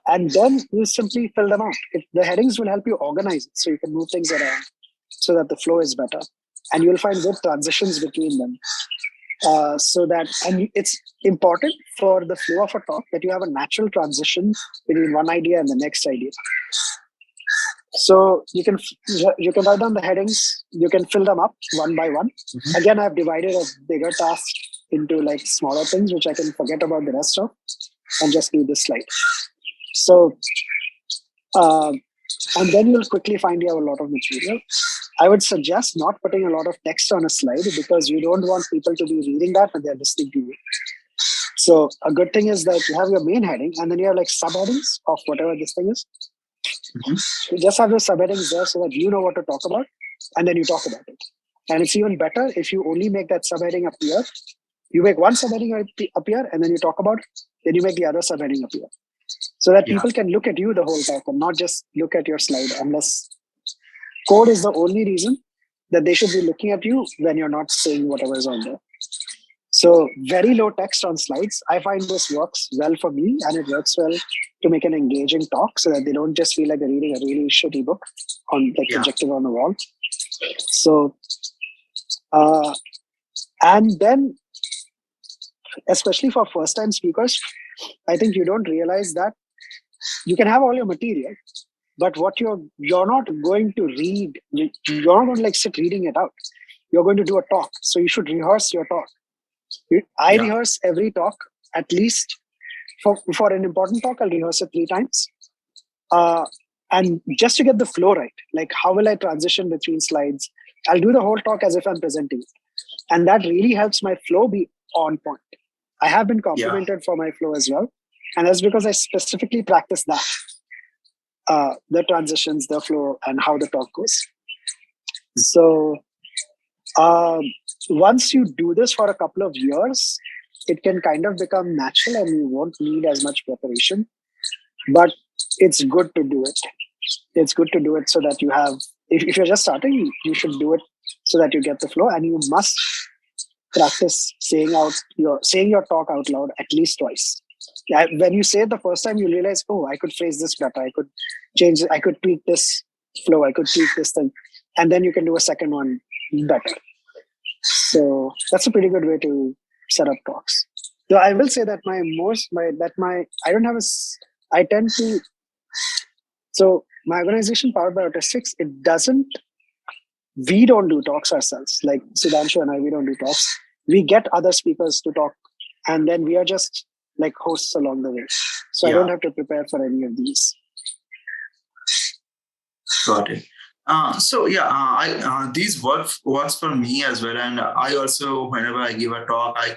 And then you simply fill them out. The headings will help you organize it, so you can move things around so that the flow is better. And you'll find good transitions between them. And it's important for the flow of a talk that you have a natural transition between one idea and the next idea. So you can write down the headings, you can fill them up one by one. Mm-hmm. Again, I've divided a bigger task into like smaller things, which I can forget about the rest of and just do this slide. So, and then you'll quickly find you have a lot of material. I would suggest not putting a lot of text on a slide because you don't want people to be reading that when they're listening to you. So a good thing is that you have your main heading and then you have like subheadings of whatever this thing is. Mm-hmm. You just have those subheadings there so that you know what to talk about and then you talk about it. And it's even better if you only make that subheading appear. You make one subheading appear and then you talk about it, then you make the other subheading appear. So that people can look at you the whole talk and not just look at your slide, unless code is the only reason that they should be looking at you when you're not saying whatever is on there. So very low text on slides. I find this works well for me and it works well to make an engaging talk so that they don't just feel like they're reading a really shitty book on like projected on the wall. So, and then especially for first time speakers, I think you don't realize that you can have all your material, but what you're not going to read, you're not going to like sit reading it out. You're going to do a talk. So you should rehearse your talk. I rehearse every talk, at least for an important talk, I'll rehearse it 3 times. And just to get the flow right, like how will I transition between slides? I'll do the whole talk as if I'm presenting. And that really helps my flow be on point. I have been complimented for my flow as well. And that's because I specifically practice that. The transitions, the flow, and how the talk goes. So once you do this for a couple of years, it can kind of become natural and you won't need as much preparation. But it's good to do it. It's good to do it so that you have, if you're just starting, you should do it so that you get the flow, and you must practice saying your talk out loud at least twice. When you say it the first time, you realize, I could phrase this better. I could change it. I could tweak this flow. I could tweak this thing. And then you can do a second one better. So that's a pretty good way to set up talks. So I will say that so my organization Powered by Autistics, we don't do talks ourselves. Like Sudhanshu and I, we don't do talks. We get other speakers to talk and then we are just like hosts along the way. So I don't have to prepare for any of these. Got it. These works for me as well, and I also, whenever I give a talk, I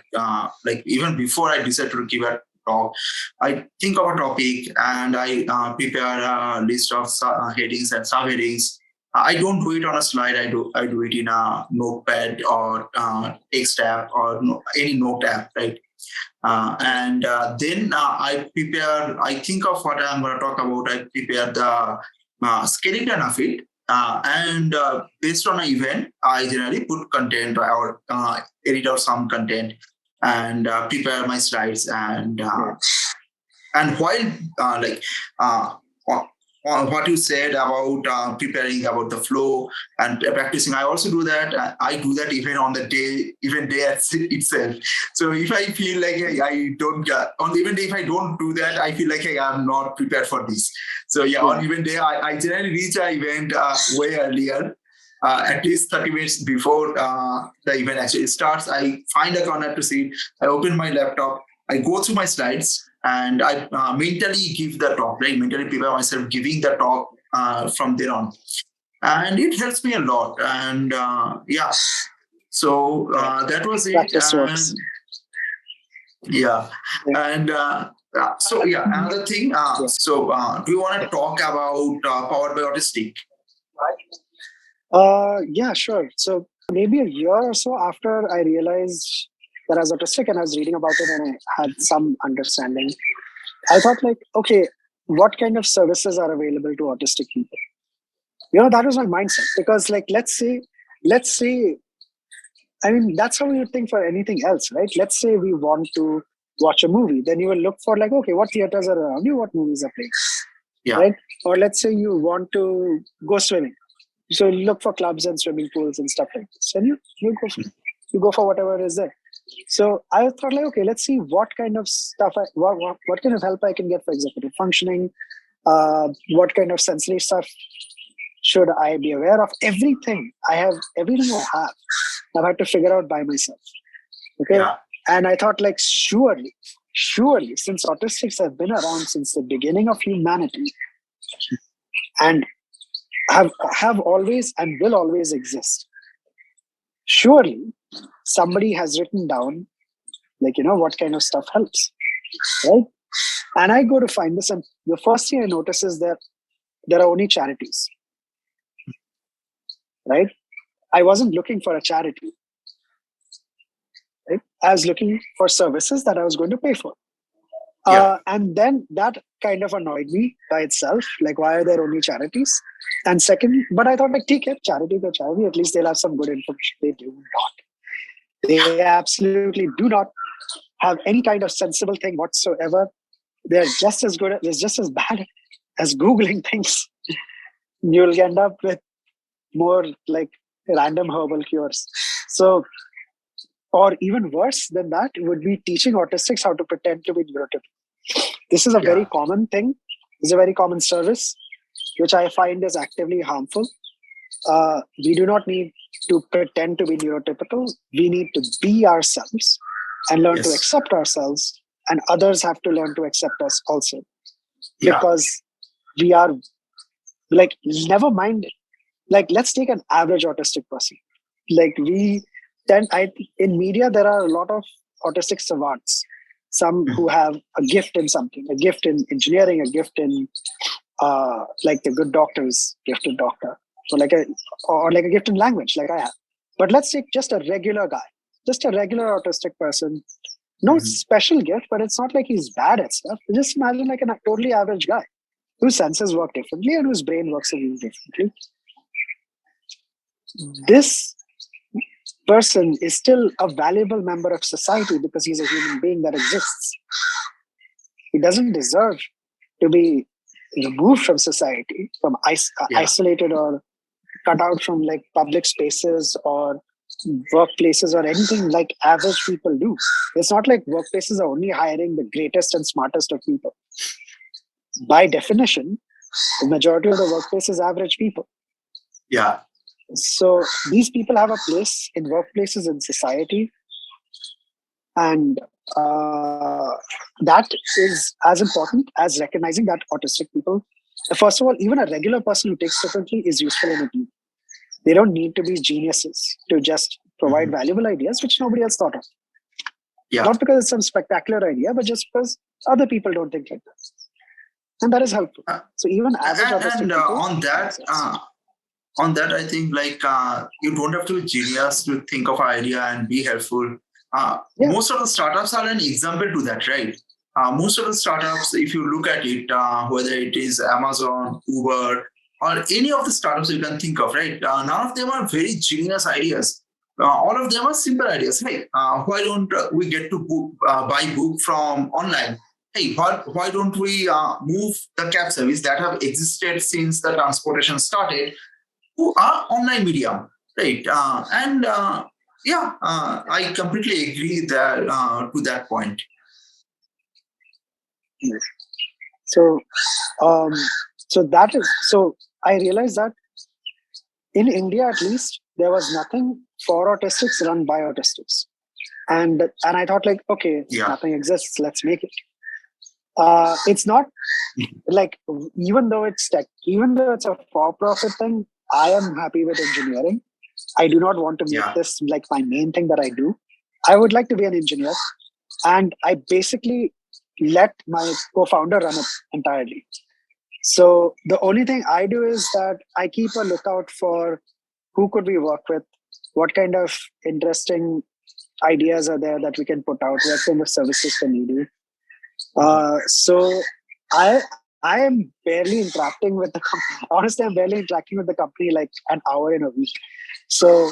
like even before I decide to give a talk, I think of a topic and I prepare a list of headings and subheadings. I don't do it on a slide. I do it in a notepad or text app or any note app, right? Then I prepare. I think of what I'm going to talk about. I prepare the skeleton of it. And based on an event, I generally put content or edit out some content. and prepare my slides. And while what you said about preparing, about the flow and practicing, I also do that. I do that even on the day, even day itself. So if I feel like I don't, on the event day, if I don't do that, I feel like hey, I'm not prepared for this. So yeah, on event day, I generally reach an event way earlier. At least 30 minutes before the event actually starts. I find a corner to sit. I open my laptop. I go through my slides and I mentally give the talk, right? Mentally prepare myself giving the talk from there on. And it helps me a lot. And yeah, so that was it. Practice works. Yeah. And so, yeah, another thing. So, do you want to talk about Powered by Autistic? Yeah, sure. So maybe a year or so after I realized that I was autistic and I was reading about it and I had some understanding, I thought like, okay, what kind of services are available to autistic people? That was my mindset because like, let's say, I mean, that's how you think for anything else, right? Let's say we want to watch a movie, then you will look for like, okay, what theaters are around you, what movies are playing, right? Or let's say you want to go swimming. So you look for clubs and swimming pools and stuff like this, and you go for whatever is there. So I thought like, okay, let's see what kind of stuff, what kind of help I can get for executive functioning, what kind of sensory stuff should I be aware of. Everything I have, I've had to figure out by myself. Okay, and I thought like, surely, since autistics have been around since the beginning of humanity, and have always and will always exist. Surely somebody has written down like, what kind of stuff helps, right? And I go to find this, and the first thing I notice is that there are only charities, right? I wasn't looking for a charity, right? I was looking for services that I was going to pay for. And then that kind of annoyed me by itself. Like, why are there only charities? And second, but I thought like, take it, charity to charity, at least they'll have some good information. They do not. They absolutely do not have any kind of sensible thing whatsoever. They're just as good, they're just as bad as Googling things. You'll end up with more like random herbal cures. So, or even worse than that would be teaching autistics how to pretend to be neurotypical. This is a very common thing. It's a very common service, which I find is actively harmful. We do not need to pretend to be neurotypical. We need to be ourselves and learn to accept ourselves, and others have to learn to accept us also. Because we are like, never mind, like, let's take an average autistic person. Like in media, there are a lot of autistic savants, some who have a gift in something, a gift in engineering, a gift in like the good doctor's gifted doctor, or like a gift in language, like I have. But let's take just a regular guy, just a regular autistic person, no special gift, but it's not like he's bad at stuff. Just imagine like a totally average guy whose senses work differently and whose brain works a little differently. This person is still a valuable member of society because he's a human being that exists. He doesn't deserve to be removed from society, from isolated or cut out from like public spaces or workplaces or anything like average people do. It's not like workplaces are only hiring the greatest and smartest of people. By definition, the majority of the workplace is average people. So these people have a place in workplaces in society, and that is as important as recognizing that autistic people, first of all, even a regular person who takes differently is useful in a team. They don't need to be geniuses to just provide valuable ideas which nobody else thought of. Not because it's some spectacular idea, but just because other people don't think like that. And that is helpful. So even average autistic people, on that, I think like you don't have to be genius to think of an idea and be helpful. Most of the startups are an example to that, right? Most of the startups, if you look at it, whether it is Amazon, Uber, or any of the startups you can think of, right? None of them are very genius ideas. all of them are simple ideas. Hey, why don't we get to buy book from online? Hey, why don't we move the cab service that have existed since the transportation started to our online medium, right? I completely agree that to that point. Yes. So, um, so I realized that in India, at least, there was nothing for autistics run by autistics, and I thought like, okay, nothing exists, let's make it. It's not like, even though it's a for-profit thing, I am happy with engineering. I do not want to make this like my main thing that I do. I would like to be an engineer, and I basically let my co-founder run it entirely. So the only thing I do is that I keep a lookout for who could we work with, what kind of interesting ideas are there that we can put out, what kind of services can we do. So I am barely interacting with the honestly, I'm barely interacting with the company like an hour in a week. So,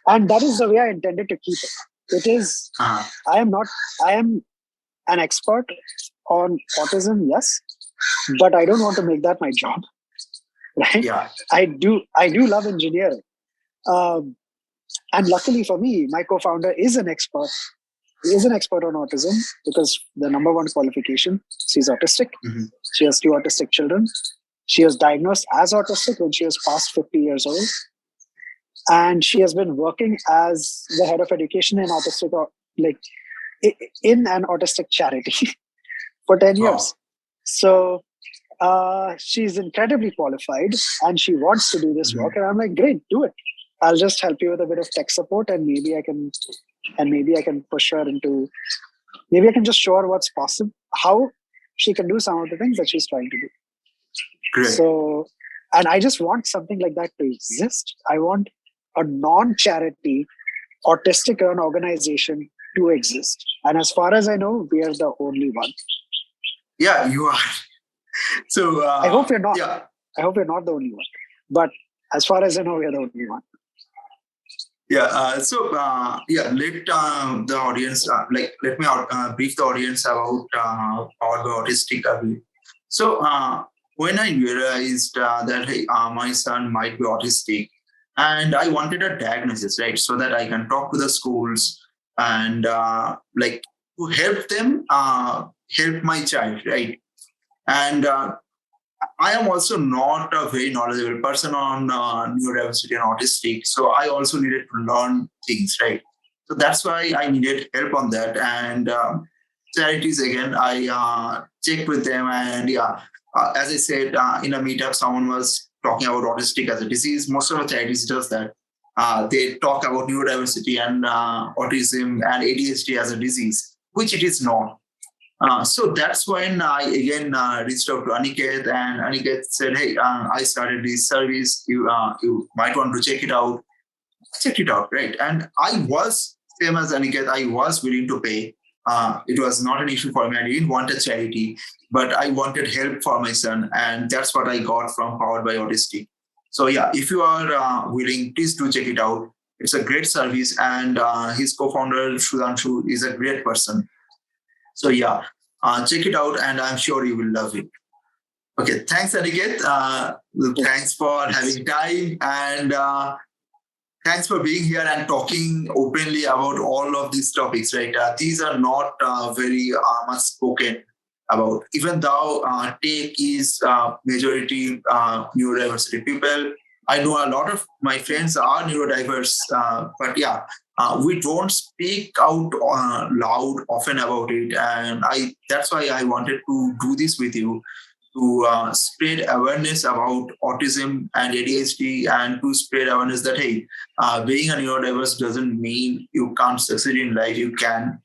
and that is the way I intended to keep it. It is, I am an expert on autism, yes, but I don't want to make that my job, right? I do love engineering. Um, and luckily for me, my co-founder is an expert. He is an expert on autism because the number one qualification, she's autistic. Mm-hmm. She has 2 autistic children. She was diagnosed as autistic when she was past 50 years old. And she has been working as the head of education in autistic, like in an autistic charity for 10 years. So she's incredibly qualified and she wants to do this work. And I'm like, great, do it. I'll just help you with a bit of tech support, and maybe I can push her into, maybe I can just show her what's possible, how she can do some of the things that she's trying to do. Great. So, and I just want something like that to exist. I want a non-charity autistic run organization to exist. And as far as I know, we are the only one. Yeah, you are. So I hope you're not. Yeah. I hope you're not the only one. But as far as I know, we're the only one. Yeah. Let the audience let me brief the audience about our autistic. So when I realized that hey, my son might be autistic, and I wanted a diagnosis, right, so that I can talk to the schools and to help them help my child, right, and I am also not a very knowledgeable person on neurodiversity and autistic, so I also needed to learn things, right? So that's why I needed help on that. And charities, again, I checked with them, and as I said, in a meetup, someone was talking about autistic as a disease. Most of the charities does that. They talk about neurodiversity and autism and ADHD as a disease, which it is not. So that's when I again reached out to Aniket, and Aniket said, "Hey, I started this service. You might want to check it out." Check it out, right? And I was same as Aniket. I was willing to pay. It was not an issue for me. I didn't want a charity, but I wanted help for my son, and that's what I got from Powered by Autistic. So yeah, if you are willing, please do check it out. It's a great service, and his co-founder Sudhanshu is a great person. So yeah, check it out, and I'm sure you will love it. Okay, thanks, Aniket. Thanks for having time, and thanks for being here and talking openly about all of these topics. Right, these are not very much spoken about. Even though tech is majority neurodiversity people, I know a lot of my friends are neurodiverse, but yeah. We don't speak out loud often about it, and that's why I wanted to do this with you, to spread awareness about autism and ADHD, and to spread awareness that hey, being a neurodiverse doesn't mean you can't succeed in life. You can.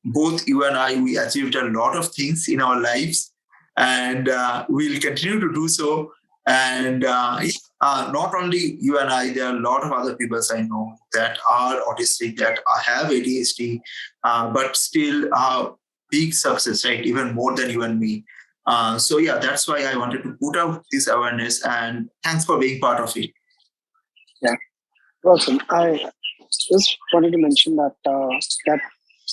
Both you and I, we achieved a lot of things in our lives, and we'll continue to do so. And not only you and I, there are a lot of other people I know that are autistic, that have ADHD, but still big success, right? Even more than you and me. So yeah, that's why I wanted to put out this awareness, and thanks for being part of it. Yeah, awesome. just wanted to mention that that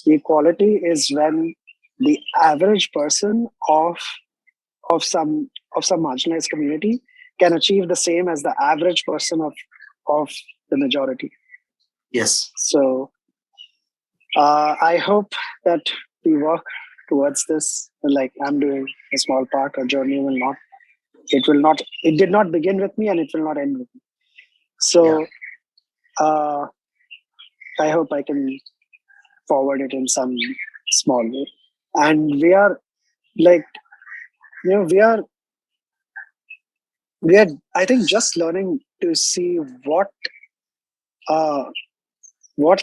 equality is when the average person of some marginalized community can achieve the same as the average person of the majority. Yes. So I hope that we work towards this. Like, I'm doing a small part. Our journey will not. It did not begin with me, and it will not end with me. So I hope I can forward it in some small way. And we are like, we are I think just learning to see what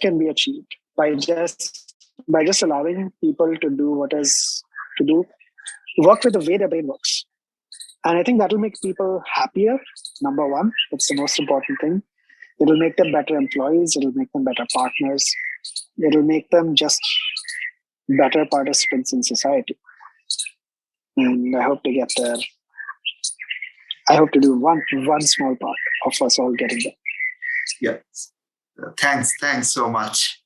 can be achieved by just allowing people to do what is to do, work with the way their brain works. And I think that will make people happier. Number one, it's the most important thing. It'll make them better employees. It'll make them better partners. It'll make them just better participants in society. And I hope to get there. I hope to do one small part of us all getting there. Yeah. Thanks so much.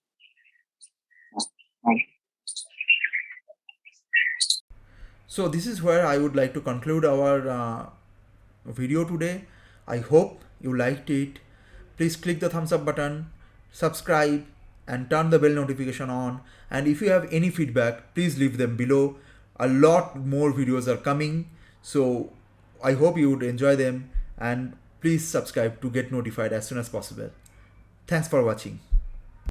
So this is where I would like to conclude our video today. I hope you liked it. Please click the thumbs up button, subscribe, and turn the bell notification on. And if you have any feedback, please leave them below. A lot more videos are coming, so I hope you would enjoy them, and please subscribe to get notified as soon as possible. Thanks for watching.